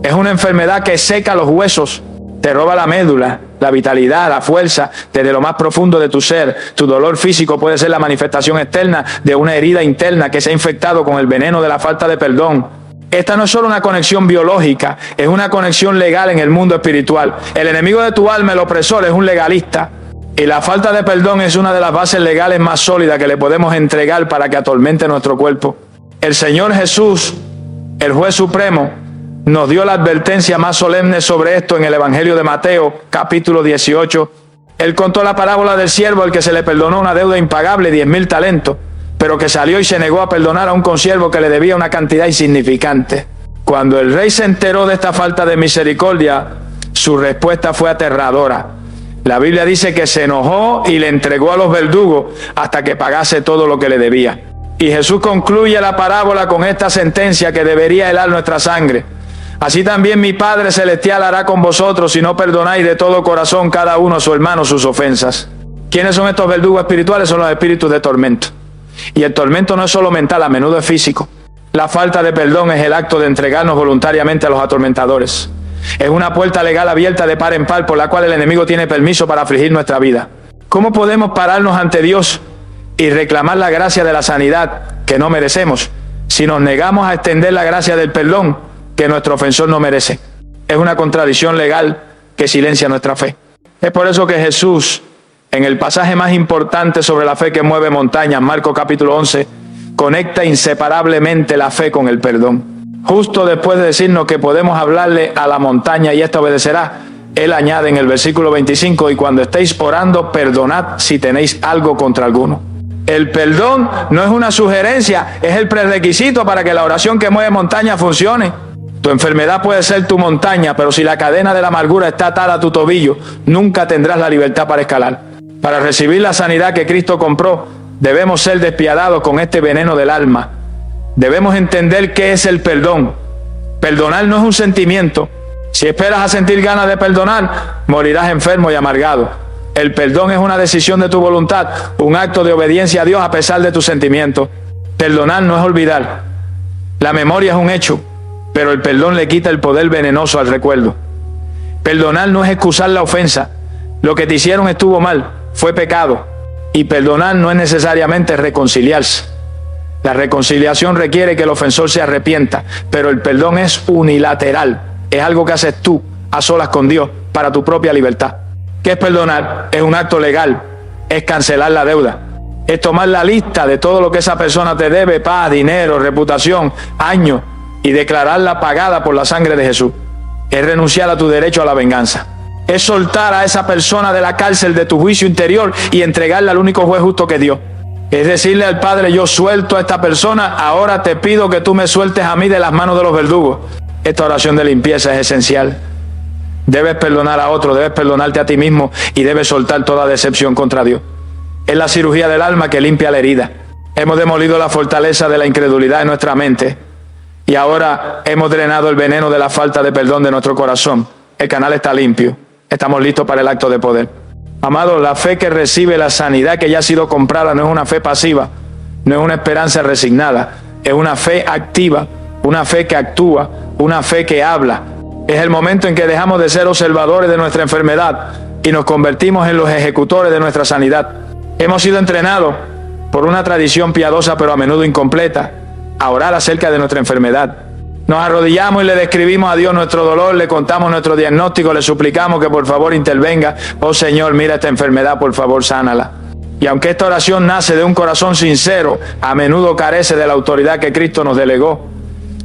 es una enfermedad que seca los huesos. Te roba la médula, la vitalidad, la fuerza, desde lo más profundo de tu ser. Tu dolor físico puede ser la manifestación externa de una herida interna que se ha infectado con el veneno de la falta de perdón. Esta no es solo una conexión biológica, es una conexión legal en el mundo espiritual. El enemigo de tu alma, el opresor, es un legalista. Y la falta de perdón es una de las bases legales más sólidas que le podemos entregar para que atormente nuestro cuerpo. El Señor Jesús, el juez supremo, nos dio la advertencia más solemne sobre esto en el Evangelio de Mateo, capítulo 18. Él contó la parábola del siervo al que se le perdonó una deuda impagable, 10,000 talentos, pero que salió y se negó a perdonar a un consiervo que le debía una cantidad insignificante. Cuando el rey se enteró de esta falta de misericordia, su respuesta fue aterradora. La Biblia dice que se enojó y le entregó a los verdugos hasta que pagase todo lo que le debía. Y Jesús concluye la parábola con esta sentencia que debería helar nuestra sangre. Así también mi Padre Celestial hará con vosotros si no perdonáis de todo corazón cada uno a su hermano sus ofensas. ¿Quiénes son estos verdugos espirituales? Son los espíritus de tormento. Y el tormento no es solo mental, a menudo es físico. La falta de perdón es el acto de entregarnos voluntariamente a los atormentadores. Es una puerta legal abierta de par en par por la cual el enemigo tiene permiso para afligir nuestra vida. ¿Cómo podemos pararnos ante Dios y reclamar la gracia de la sanidad que no merecemos si nos negamos a extender la gracia del perdón que nuestro ofensor no merece? Es una contradicción legal que silencia nuestra fe. Es por eso que Jesús, en el pasaje más importante sobre la fe que mueve montañas, Marcos capítulo 11, conecta inseparablemente la fe con el perdón. Justo después de decirnos que podemos hablarle a la montaña y ésta obedecerá, Él añade en el versículo 25, y cuando estéis orando, perdonad si tenéis algo contra alguno. El perdón no es una sugerencia, es el prerequisito para que la oración que mueve montaña funcione. Tu enfermedad puede ser tu montaña, pero si la cadena de la amargura está atada a tu tobillo, nunca tendrás la libertad para escalar. Para recibir la sanidad que Cristo compró, debemos ser despiadados con este veneno del alma. Debemos entender qué es el perdón. Perdonar no es un sentimiento. Si esperas a sentir ganas de perdonar, morirás enfermo y amargado. El perdón es una decisión de tu voluntad, un acto de obediencia a Dios a pesar de tus sentimientos. Perdonar no es olvidar. La memoria es un hecho, pero el perdón le quita el poder venenoso al recuerdo. Perdonar no es excusar la ofensa. Lo que te hicieron estuvo mal, fue pecado. Y perdonar no es necesariamente reconciliarse. La reconciliación requiere que el ofensor se arrepienta, pero el perdón es unilateral. Es algo que haces tú, a solas con Dios, para tu propia libertad. ¿Qué es perdonar? Es un acto legal, es cancelar la deuda. Es tomar la lista de todo lo que esa persona te debe, paz, dinero, reputación, años, y declararla pagada por la sangre de Jesús. Es renunciar a tu derecho a la venganza. Es soltar a esa persona de la cárcel de tu juicio interior y entregarla al único juez justo que es Dios. Es decirle al Padre, yo suelto a esta persona, ahora te pido que tú me sueltes a mí de las manos de los verdugos. Esta oración de limpieza es esencial. Debes perdonar a otro, debes perdonarte a ti mismo y debes soltar toda decepción contra Dios. Es la cirugía del alma que limpia la herida. Hemos demolido la fortaleza de la incredulidad en nuestra mente y ahora hemos drenado el veneno de la falta de perdón de nuestro corazón. El canal está limpio. Estamos listos para el acto de poder. Amados, la fe que recibe la sanidad que ya ha sido comprada no es una fe pasiva, no es una esperanza resignada, es una fe activa, una fe que actúa, una fe que habla. Es el momento en que dejamos de ser observadores de nuestra enfermedad y nos convertimos en los ejecutores de nuestra sanidad. Hemos sido entrenados por una tradición piadosa pero a menudo incompleta a orar acerca de nuestra enfermedad. Nos arrodillamos y le describimos a Dios nuestro dolor, le contamos nuestro diagnóstico, le suplicamos que por favor intervenga. Oh Señor, mira esta enfermedad, por favor sánala. Y aunque esta oración nace de un corazón sincero, a menudo carece de la autoridad que Cristo nos delegó,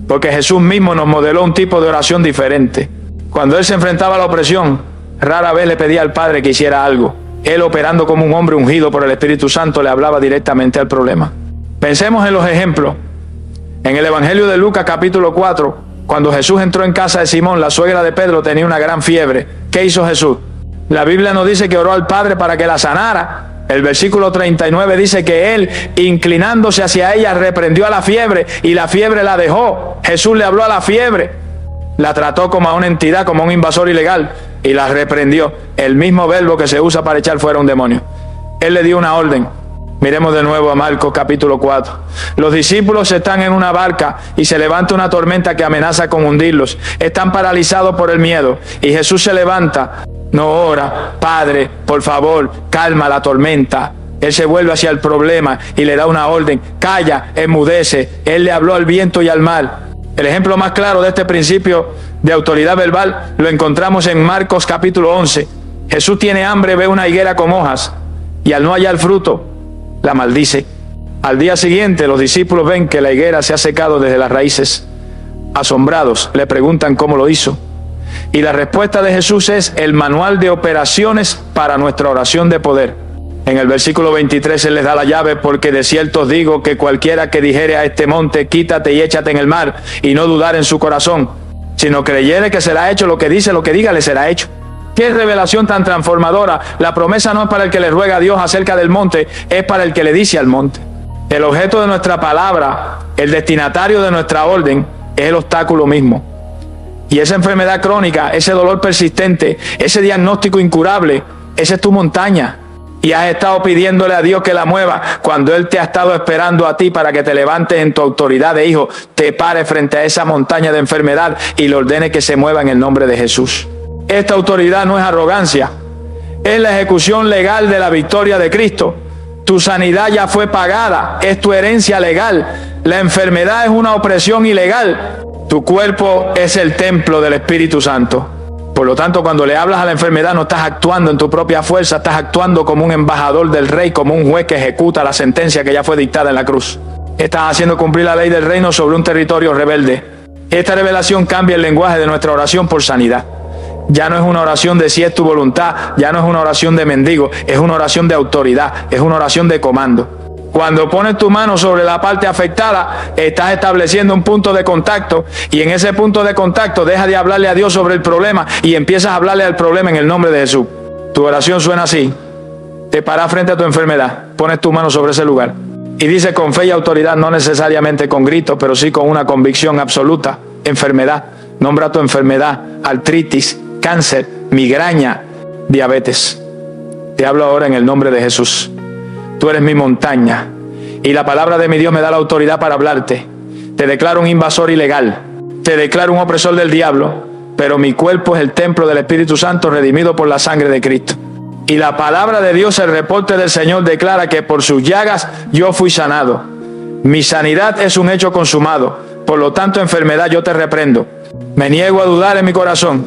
porque Jesús mismo nos modeló un tipo de oración diferente. Cuando Él se enfrentaba a la opresión, rara vez le pedía al Padre que hiciera algo. Él, operando como un hombre ungido por el Espíritu Santo, le hablaba directamente al problema. Pensemos en los ejemplos. En el Evangelio de Lucas capítulo 4, cuando Jesús entró en casa de Simón, la suegra de Pedro tenía una gran fiebre. ¿Qué hizo Jesús? La Biblia nos dice que oró al Padre para que la sanara. El versículo 39 dice que Él, inclinándose hacia ella, reprendió a la fiebre y la fiebre la dejó. Jesús le habló a la fiebre, la trató como a una entidad, como a un invasor ilegal y la reprendió. El mismo verbo que se usa para echar fuera un demonio. Él le dio una orden. Miremos de nuevo a Marcos capítulo 4. Los discípulos están en una barca y se levanta una tormenta que amenaza con hundirlos. Están paralizados por el miedo y Jesús se levanta. No ora, Padre, por favor, calma la tormenta. Él se vuelve hacia el problema y le da una orden. Calla, enmudece. Él le habló al viento y al mar. El ejemplo más claro de este principio de autoridad verbal lo encontramos en Marcos capítulo 11. Jesús tiene hambre, ve una higuera con hojas y al no hallar fruto, la maldice. Al día siguiente los discípulos ven que la higuera se ha secado desde las raíces. Asombrados le preguntan cómo lo hizo. Y la respuesta de Jesús es el manual de operaciones para nuestra oración de poder. En el versículo 23 Él les da la llave, porque de cierto os digo que cualquiera que dijere a este monte, quítate y échate en el mar, y no dudar en su corazón, sino creyere que será hecho lo que dice, lo que diga le será hecho. ¡Qué revelación tan transformadora! La promesa no es para el que le ruega a Dios acerca del monte, es para el que le dice al monte. El objeto de nuestra palabra, el destinatario de nuestra orden, es el obstáculo mismo. Y esa enfermedad crónica, ese dolor persistente, ese diagnóstico incurable, esa es tu montaña. y has estado pidiéndole a Dios que la mueva, cuando Él te ha estado esperando a ti para que te levantes en tu autoridad de hijo, te pare frente a esa montaña de enfermedad y le ordene que se mueva en el nombre de Jesús. Esta autoridad no es arrogancia, es la ejecución legal de la victoria de Cristo. Tu sanidad ya fue pagada, es tu herencia legal. La enfermedad es una opresión ilegal. Tu cuerpo es el templo del Espíritu Santo. Por lo tanto, cuando le hablas a la enfermedad, no estás actuando en tu propia fuerza, estás actuando como un embajador del rey, como un juez que ejecuta la sentencia que ya fue dictada en la cruz. Estás haciendo cumplir la ley del reino sobre un territorio rebelde. Esta revelación cambia el lenguaje de nuestra oración por sanidad. Ya no es una oración de si es tu voluntad, ya no es una oración de mendigo, es una oración de autoridad, es una oración de comando. Cuando pones tu mano sobre la parte afectada, estás estableciendo un punto de contacto, y en ese punto de contacto deja de hablarle a Dios sobre el problema y empiezas a hablarle al problema en el nombre de Jesús. Tu oración suena así: te paras frente a tu enfermedad, pones tu mano sobre ese lugar y dices con fe y autoridad, no necesariamente con gritos, pero sí con una convicción absoluta: enfermedad, nombra tu enfermedad, artritis, cáncer, migraña, diabetes. Te hablo ahora en el nombre de Jesús. Tú eres mi montaña y la palabra de mi Dios me da la autoridad para hablarte. Te declaro un invasor ilegal, te declaro un opresor del diablo, pero mi cuerpo es el templo del Espíritu Santo redimido por la sangre de Cristo. Y la palabra de Dios, el reporte del Señor, declara que por sus llagas yo fui sanado. Mi sanidad es un hecho consumado. Por lo tanto, enfermedad, yo te reprendo. Me niego a dudar en mi corazón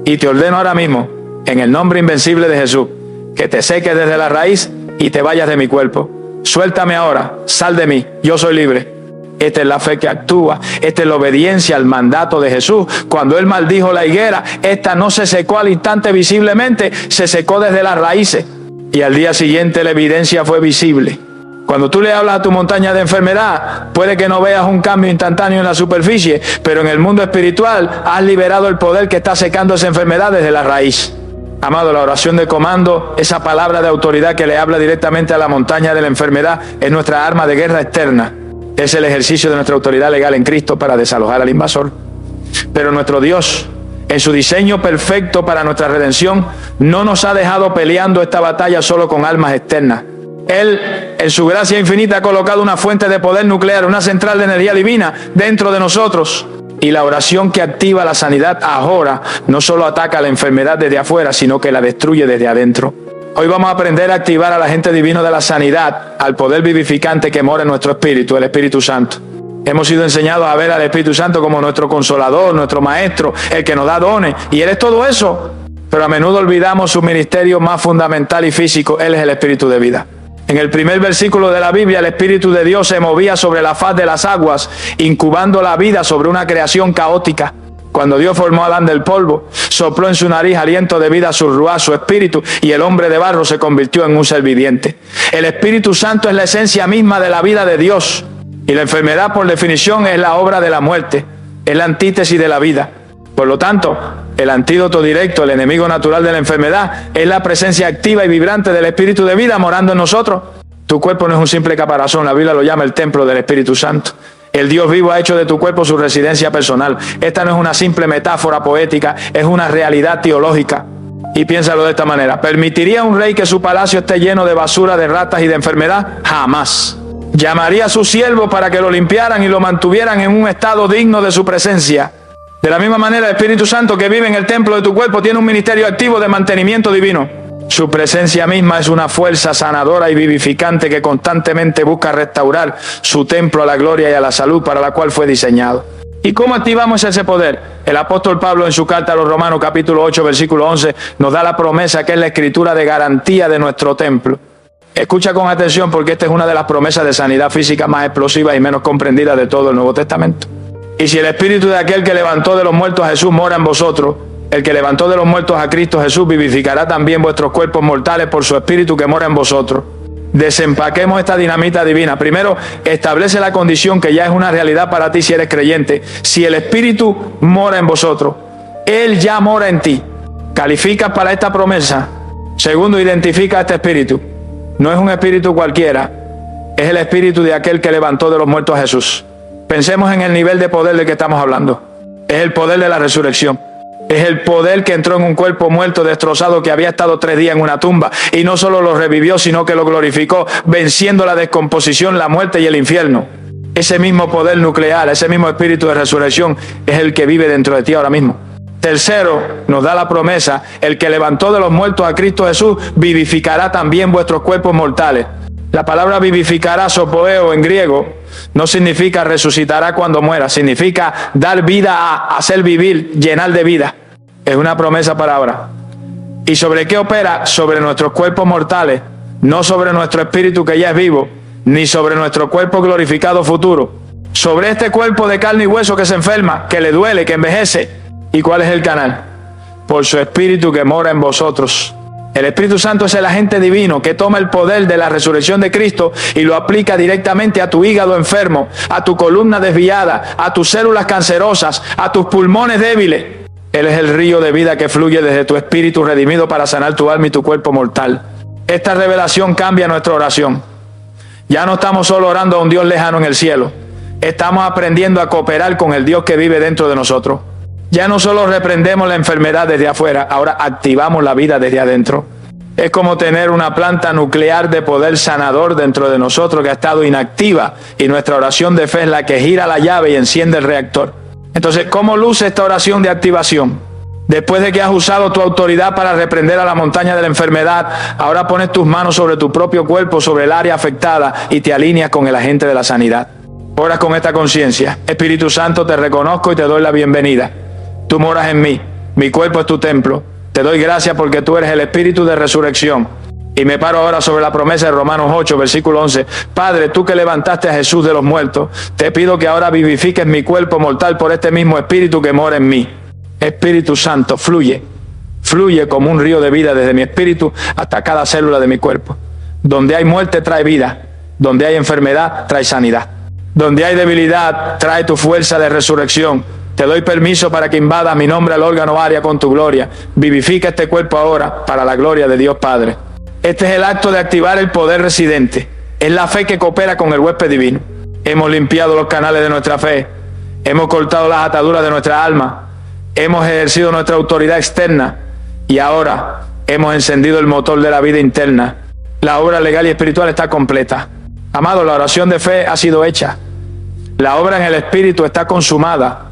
y te ordeno ahora mismo, en el nombre invencible de Jesús, que te seques desde la raíz y te vayas de mi cuerpo. Suéltame ahora, sal de mí, yo soy libre. Esta es la fe que actúa, esta es la obediencia al mandato de Jesús. Cuando Él maldijo la higuera, esta no se secó al instante visiblemente, se secó desde las raíces. Y al día siguiente la evidencia fue visible. Cuando tú le hablas a tu montaña de enfermedad, puede que no veas un cambio instantáneo en la superficie, pero en el mundo espiritual has liberado el poder que está secando esa enfermedad desde la raíz. Amado, la oración de comando, esa palabra de autoridad que le habla directamente a la montaña de la enfermedad, es nuestra arma de guerra externa. Es el ejercicio de nuestra autoridad legal en Cristo para desalojar al invasor. Pero nuestro Dios, en su diseño perfecto para nuestra redención, no nos ha dejado peleando esta batalla solo con armas externas. Él, en su gracia infinita, ha colocado una fuente de poder nuclear, una central de energía divina dentro de nosotros. Y la oración que activa la sanidad ahora no solo ataca la enfermedad desde afuera, sino que la destruye desde adentro. Hoy vamos a aprender a activar al agente divino de la sanidad, al poder vivificante que mora en nuestro espíritu, el Espíritu Santo. Hemos sido enseñados a ver al Espíritu Santo como nuestro consolador, nuestro maestro, el que nos da dones, y Él es todo eso. Pero a menudo olvidamos su ministerio más fundamental y físico. Él es el Espíritu de vida. En el primer versículo de la Biblia, el Espíritu de Dios se movía sobre la faz de las aguas, incubando la vida sobre una creación caótica. Cuando Dios formó a Adán del polvo, sopló en su nariz aliento de vida, su ruá, su espíritu, y el hombre de barro se convirtió en un ser viviente. El Espíritu Santo es la esencia misma de la vida de Dios, y la enfermedad, por definición, es la obra de la muerte, es la antítesis de la vida. Por lo tanto, el antídoto directo, el enemigo natural de la enfermedad, es la presencia activa y vibrante del Espíritu de vida morando en nosotros. Tu cuerpo no es un simple caparazón, la Biblia lo llama el templo del Espíritu Santo. El Dios vivo ha hecho de tu cuerpo su residencia personal. Esta no es una simple metáfora poética, es una realidad teológica. Y piénsalo de esta manera: ¿permitiría un rey que su palacio esté lleno de basura, de ratas y de enfermedad? Jamás. ¿Llamaría a sus siervos para que lo limpiaran y lo mantuvieran en un estado digno de su presencia? De la misma manera, el Espíritu Santo que vive en el templo de tu cuerpo tiene un ministerio activo de mantenimiento divino. Su presencia misma es una fuerza sanadora y vivificante que constantemente busca restaurar su templo a la gloria y a la salud para la cual fue diseñado. ¿Y cómo activamos ese poder? El apóstol Pablo, en su carta a los Romanos, capítulo 8, versículo 11, nos da la promesa que es la escritura de garantía de nuestro templo. Escucha con atención, porque esta es una de las promesas de sanidad física más explosivas y menos comprendidas de todo el Nuevo Testamento. Y si el espíritu de aquel que levantó de los muertos a Jesús mora en vosotros, el que levantó de los muertos a Cristo Jesús vivificará también vuestros cuerpos mortales por su espíritu que mora en vosotros. Desempaquemos esta dinamita divina. Primero, establece la condición que ya es una realidad para ti si eres creyente. Si el espíritu mora en vosotros, Él ya mora en ti. Calificas para esta promesa. Segundo, identifica a este espíritu. No es un espíritu cualquiera, es el espíritu de aquel que levantó de los muertos a Jesús. Pensemos en el nivel de poder del que estamos hablando. Es el poder de la resurrección. Es el poder que entró en un cuerpo muerto, destrozado, que había estado 3 días en una tumba. Y no solo lo revivió, sino que lo glorificó, venciendo la descomposición, la muerte y el infierno. Ese mismo poder nuclear, ese mismo espíritu de resurrección es el que vive dentro de ti ahora mismo. Tercero, nos da la promesa: el que levantó de los muertos a Cristo Jesús vivificará también vuestros cuerpos mortales. La palabra vivificará, sopoeo en griego, no significa resucitará cuando muera, significa dar vida a, hacer vivir, llenar de vida. Es una promesa para ahora. ¿Y sobre qué opera? Sobre nuestros cuerpos mortales, no sobre nuestro espíritu que ya es vivo, ni sobre nuestro cuerpo glorificado futuro. Sobre este cuerpo de carne y hueso que se enferma, que le duele, que envejece. ¿Y cuál es el canal? Por su espíritu que mora en vosotros. El Espíritu Santo es el agente divino que toma el poder de la resurrección de Cristo y lo aplica directamente a tu hígado enfermo, a tu columna desviada, a tus células cancerosas, a tus pulmones débiles. Él es el río de vida que fluye desde tu espíritu redimido para sanar tu alma y tu cuerpo mortal. Esta revelación cambia nuestra oración. Ya no estamos solo orando a un Dios lejano en el cielo. Estamos aprendiendo a cooperar con el Dios que vive dentro de nosotros. Ya no solo reprendemos la enfermedad desde afuera, ahora activamos la vida desde adentro. Es como tener una planta nuclear de poder sanador dentro de nosotros que ha estado inactiva, y nuestra oración de fe es la que gira la llave y enciende el reactor. Entonces, ¿cómo luce esta oración de activación? Después de que has usado tu autoridad para reprender a la montaña de la enfermedad, ahora pones tus manos sobre tu propio cuerpo, sobre el área afectada, y te alineas con el agente de la sanidad. Oras con esta conciencia: Espíritu Santo, te reconozco y te doy la bienvenida. Tú moras en mí, mi cuerpo es tu templo. Te doy gracias porque tú eres el espíritu de resurrección. Y me paro ahora sobre la promesa de Romanos 8, versículo 11. Padre, tú que levantaste a Jesús de los muertos, te pido que ahora vivifiques mi cuerpo mortal por este mismo espíritu que mora en mí. Espíritu Santo, fluye. Fluye como un río de vida desde mi espíritu hasta cada célula de mi cuerpo. Donde hay muerte, trae vida. Donde hay enfermedad, trae sanidad. Donde hay debilidad, trae tu fuerza de resurrección. Te doy permiso para que invadas mi nombre al órgano área con tu gloria. Vivifica este cuerpo ahora para la gloria de Dios Padre. Este es el acto de activar el poder residente. Es la fe que coopera con el huésped divino. Hemos limpiado los canales de nuestra fe. Hemos cortado las ataduras de nuestra alma. Hemos ejercido nuestra autoridad externa. Y ahora hemos encendido el motor de la vida interna. La obra legal y espiritual está completa. Amado, la oración de fe ha sido hecha. La obra en el espíritu está consumada.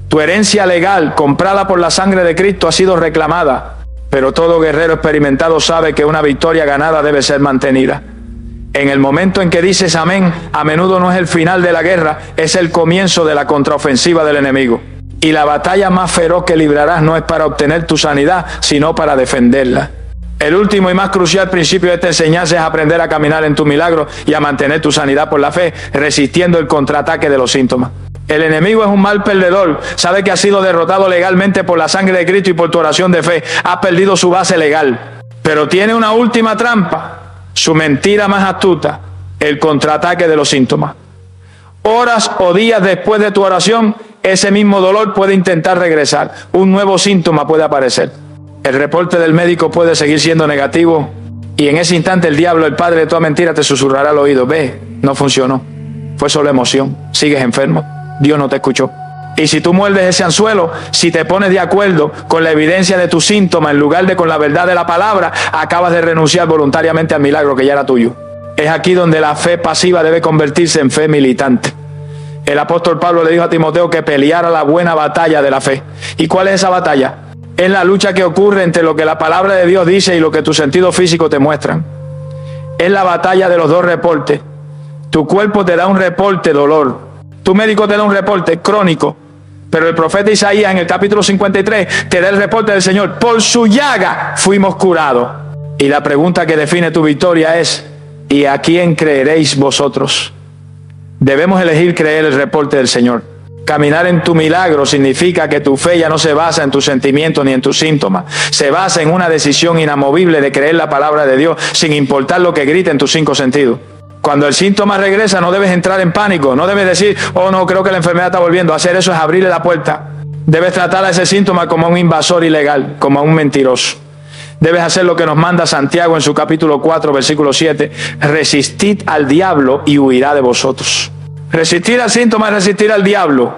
Tu herencia legal, comprada por la sangre de Cristo, ha sido reclamada. Pero todo guerrero experimentado sabe que una victoria ganada debe ser mantenida. En el momento en que dices amén, a menudo no es el final de la guerra, es el comienzo de la contraofensiva del enemigo. Y la batalla más feroz que librarás no es para obtener tu sanidad, sino para defenderla. El último y más crucial principio de esta enseñanza es aprender a caminar en tu milagro y a mantener tu sanidad por la fe, resistiendo el contraataque de los síntomas. El enemigo es un mal perdedor. Sabe que ha sido derrotado legalmente por la sangre de Cristo y por tu oración de fe. Ha perdido su base legal. Pero tiene una última trampa. Su mentira más astuta: el contraataque de los síntomas. Horas o días después de tu oración, ese mismo dolor puede intentar regresar. Un nuevo síntoma puede aparecer. El reporte del médico puede seguir siendo negativo. Y en ese instante el diablo, el padre de toda mentira, te susurrará al oído: ve, no funcionó. Fue solo emoción. Sigues enfermo. Dios no te escuchó. Y si tú muerdes ese anzuelo, si te pones de acuerdo con la evidencia de tu síntoma en lugar de con la verdad de la palabra, acabas de renunciar voluntariamente al milagro que ya era tuyo. Es aquí donde la fe pasiva debe convertirse en fe militante. El apóstol Pablo le dijo a Timoteo que peleara la buena batalla de la fe. ¿Y cuál es esa batalla? Es la lucha que ocurre entre lo que la palabra de Dios dice y lo que tus sentidos físicos te muestran. Es la batalla de los dos reportes. Tu cuerpo te da un reporte dolor. Tu médico te da un reporte crónico, pero el profeta Isaías en el capítulo 53 te da el reporte del Señor: por su llaga fuimos curados. Y la pregunta que define tu victoria es: ¿y a quién creeréis vosotros? Debemos elegir creer el reporte del Señor. Caminar en tu milagro significa que tu fe ya no se basa en tus sentimientos ni en tus síntomas. Se basa en una decisión inamovible de creer la palabra de Dios sin importar lo que grite en tus 5 sentidos. Cuando el síntoma regresa, no debes entrar en pánico. No debes decir: oh no, creo que la enfermedad está volviendo. Hacer eso es abrirle la puerta. Debes tratar a ese síntoma como a un invasor ilegal, como a un mentiroso. Debes hacer lo que nos manda Santiago en su capítulo 4, versículo 7. Resistid al diablo y huirá de vosotros. Resistir al síntoma es resistir al diablo.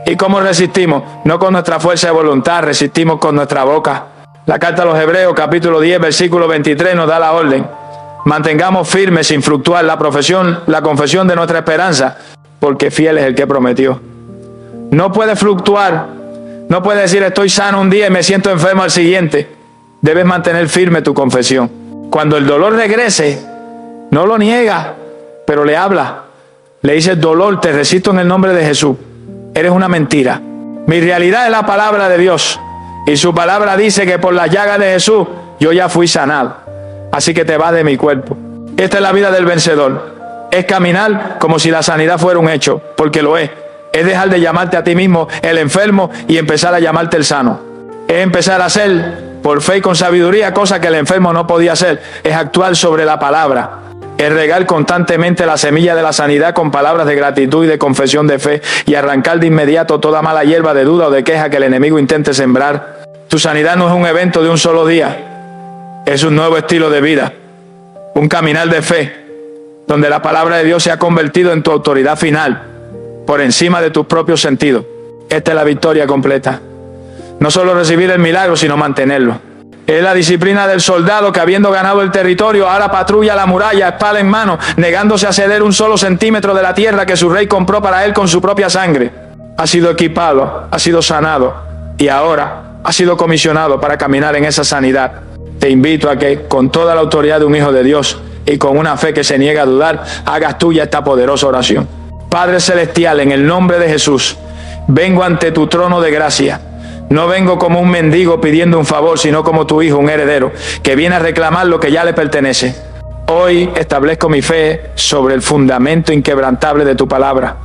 ¿Y cómo resistimos? No con nuestra fuerza de voluntad, resistimos con nuestra boca. La carta a los Hebreos, capítulo 10, versículo 23, nos da la orden. Mantengamos firmes sin fluctuar la confesión de nuestra esperanza, porque fiel es el que prometió. No puede fluctuar, no puede decir estoy sano un día y me siento enfermo al siguiente. Debes mantener firme tu confesión. Cuando el dolor regrese, no lo niega, pero le habla. Le dice, dolor, te resisto en el nombre de Jesús. Eres una mentira. Mi realidad es la palabra de Dios. Y su palabra dice que por las llagas de Jesús yo ya fui sanado. Así que te vas de mi cuerpo. Esta es la vida del vencedor. Es caminar como si la sanidad fuera un hecho, porque lo es. Es dejar de llamarte a ti mismo el enfermo y empezar a llamarte el sano. Es empezar a hacer por fe y con sabiduría cosas que el enfermo no podía hacer. Es actuar sobre la palabra. Es regar constantemente la semilla de la sanidad con palabras de gratitud y de confesión de fe y arrancar de inmediato toda mala hierba de duda o de queja que el enemigo intente sembrar. Tu sanidad no es un evento de un solo día. Es un nuevo estilo de vida. Un caminar de fe, donde la palabra de Dios se ha convertido en tu autoridad final, por encima de tus propios sentidos. Esta es la victoria completa. No solo recibir el milagro, sino mantenerlo. Es la disciplina del soldado que, habiendo ganado el territorio, ahora patrulla la muralla, espada en mano, negándose a ceder un solo centímetro de la tierra que su rey compró para él con su propia sangre. Ha sido equipado, ha sido sanado y ahora ha sido comisionado para caminar en esa sanidad. Te invito a que, con toda la autoridad de un hijo de Dios y con una fe que se niega a dudar, hagas tuya esta poderosa oración. Padre Celestial, en el nombre de Jesús, vengo ante tu trono de gracia. No vengo como un mendigo pidiendo un favor, sino como tu hijo, un heredero, que viene a reclamar lo que ya le pertenece. Hoy establezco mi fe sobre el fundamento inquebrantable de tu palabra.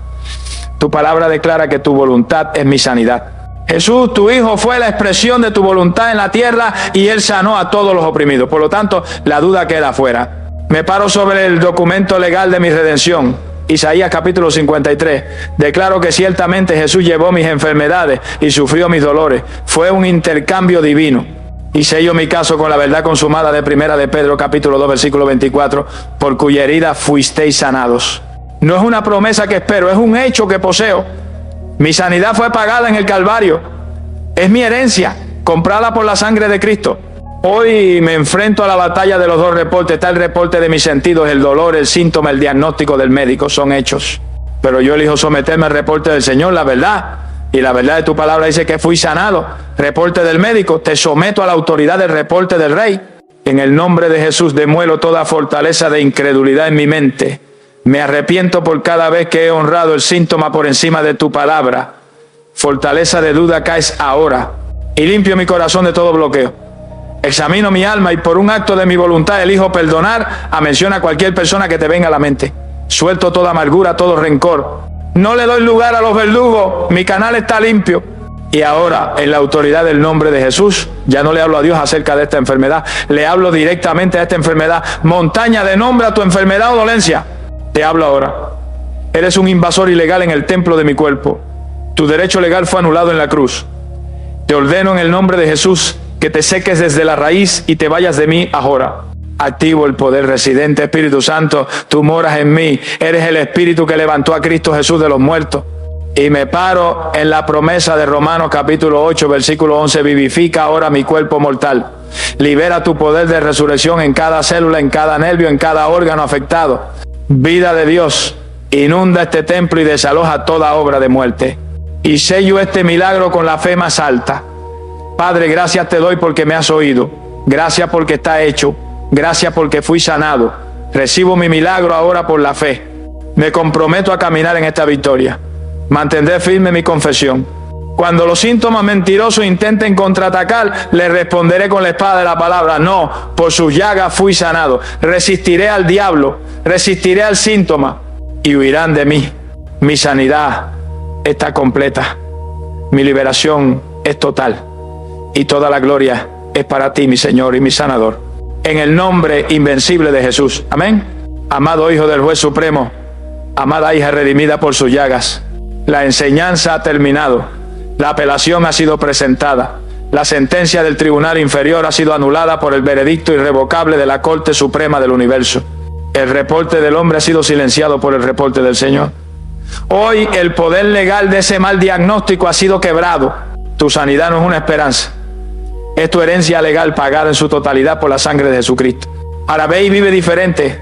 Tu palabra declara que tu voluntad es mi sanidad. Jesús, tu hijo, fue la expresión de tu voluntad en la tierra y él sanó a todos los oprimidos. Por lo tanto, la duda queda fuera. Me paro sobre el documento legal de mi redención. Isaías capítulo 53. Declaro que ciertamente Jesús llevó mis enfermedades y sufrió mis dolores. Fue un intercambio divino. Y sello mi caso con la verdad consumada de Primera de Pedro capítulo 2 versículo 24, por cuya herida fuisteis sanados. No es una promesa que espero, es un hecho que poseo. Mi sanidad fue pagada en el Calvario. Es mi herencia, comprada por la sangre de Cristo. Hoy me enfrento a la batalla de los dos reportes. Está el reporte de mis sentidos, el dolor, el síntoma, el diagnóstico del médico, son hechos. Pero yo elijo someterme al reporte del Señor, la verdad. Y la verdad de tu palabra dice que fui sanado. Reporte del médico, te someto a la autoridad del reporte del Rey. En el nombre de Jesús demuelo toda fortaleza de incredulidad en mi mente. Me arrepiento por cada vez que he honrado el síntoma por encima de tu palabra. Fortaleza de duda caes ahora. Y limpio mi corazón de todo bloqueo. Examino mi alma y por un acto de mi voluntad elijo perdonar a mención a cualquier persona que te venga a la mente. Suelto toda amargura, todo rencor. No le doy lugar a los verdugos. Mi canal está limpio. Y ahora, en la autoridad del nombre de Jesús, ya no le hablo a Dios acerca de esta enfermedad. Le hablo directamente a esta enfermedad. Montaña, de nombre a tu enfermedad o dolencia. Te hablo ahora. Eres un invasor ilegal en el templo de mi cuerpo. Tu derecho legal fue anulado en la cruz. Te ordeno en el nombre de Jesús que te seques desde la raíz y te vayas de mí ahora. Activo el poder residente, Espíritu Santo, tú moras en mí. Eres el Espíritu que levantó a Cristo Jesús de los muertos. Y me paro en la promesa de Romanos capítulo 8, versículo 11. Vivifica ahora mi cuerpo mortal. Libera tu poder de resurrección en cada célula, en cada nervio, en cada órgano afectado. Vida de Dios, inunda este templo y desaloja toda obra de muerte. Y sello este milagro con la fe más alta. Padre, gracias te doy porque me has oído. Gracias porque está hecho. Gracias porque fui sanado. Recibo mi milagro ahora por la fe. Me comprometo a caminar en esta victoria. Mantendré firme mi confesión. Cuando los síntomas mentirosos intenten contraatacar, les responderé con la espada de la palabra. No, por sus llagas fui sanado. Resistiré al diablo, resistiré al síntoma y huirán de mí. Mi sanidad está completa. Mi liberación es total. Y toda la gloria es para ti, mi Señor y mi sanador. En el nombre invencible de Jesús. Amén. Amado Hijo del Juez Supremo, amada hija redimida por sus llagas, la enseñanza ha terminado. La apelación ha sido presentada. La sentencia del tribunal inferior ha sido anulada por el veredicto irrevocable de la Corte Suprema del Universo. El reporte del hombre ha sido silenciado por el reporte del Señor. Hoy el poder legal de ese mal diagnóstico ha sido quebrado. Tu sanidad no es una esperanza, es tu herencia legal pagada en su totalidad por la sangre de Jesucristo. Ahora ve y vive diferente.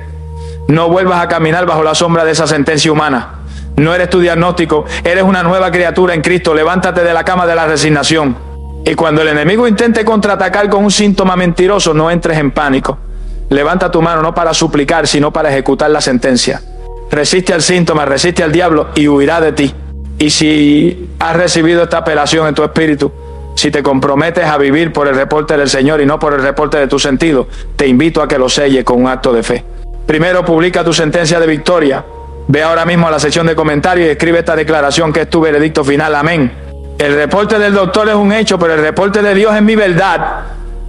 No vuelvas a caminar bajo la sombra de esa sentencia humana. No eres tu diagnóstico, eres una nueva criatura en Cristo. Levántate de la cama de la resignación. Y cuando el enemigo intente contraatacar con un síntoma mentiroso, no entres en pánico. Levanta tu mano no para suplicar, sino para ejecutar la sentencia. Resiste al síntoma, resiste al diablo y huirá de ti. Y si has recibido esta apelación en tu espíritu, si te comprometes a vivir por el reporte del Señor y no por el reporte de tu sentido, te invito a que lo selles con un acto de fe. Primero, publica tu sentencia de victoria. Ve ahora mismo a la sección de comentarios y escribe esta declaración que es tu veredicto final. Amén. El reporte del doctor es un hecho, pero el reporte de Dios es mi verdad.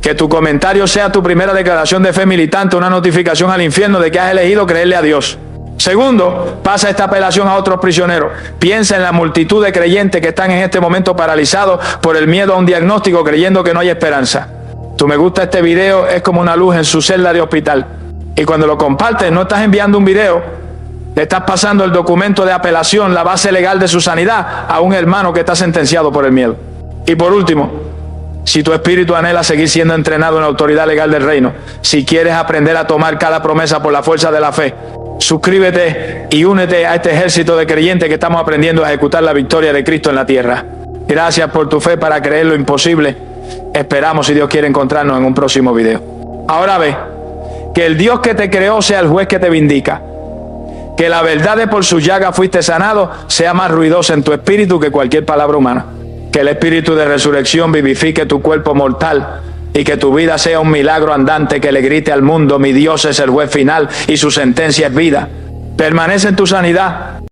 Que tu comentario sea tu primera declaración de fe militante, una notificación al infierno de que has elegido creerle a Dios. Segundo, pasa esta apelación a otros prisioneros. Piensa en la multitud de creyentes que están en este momento paralizados por el miedo a un diagnóstico, creyendo que no hay esperanza. Tu me gusta este video es como una luz en su celda de hospital. Y cuando lo compartes, no estás enviando un video, le estás pasando el documento de apelación, la base legal de su sanidad, a un hermano que está sentenciado por el miedo. Y por último, si tu espíritu anhela seguir siendo entrenado en la autoridad legal del reino, si quieres aprender a tomar cada promesa por la fuerza de la fe, suscríbete y únete a este ejército de creyentes que estamos aprendiendo a ejecutar la victoria de Cristo en la tierra. Gracias por tu fe para creer lo imposible. Esperamos, si Dios quiere, encontrarnos en un próximo video. Ahora ve, que el Dios que te creó sea el juez que te vindica. Que la verdad de por su llaga fuiste sanado sea más ruidosa en tu espíritu que cualquier palabra humana. Que el espíritu de resurrección vivifique tu cuerpo mortal y que tu vida sea un milagro andante que le grite al mundo: mi Dios es el juez final y su sentencia es vida. Permanece en tu sanidad.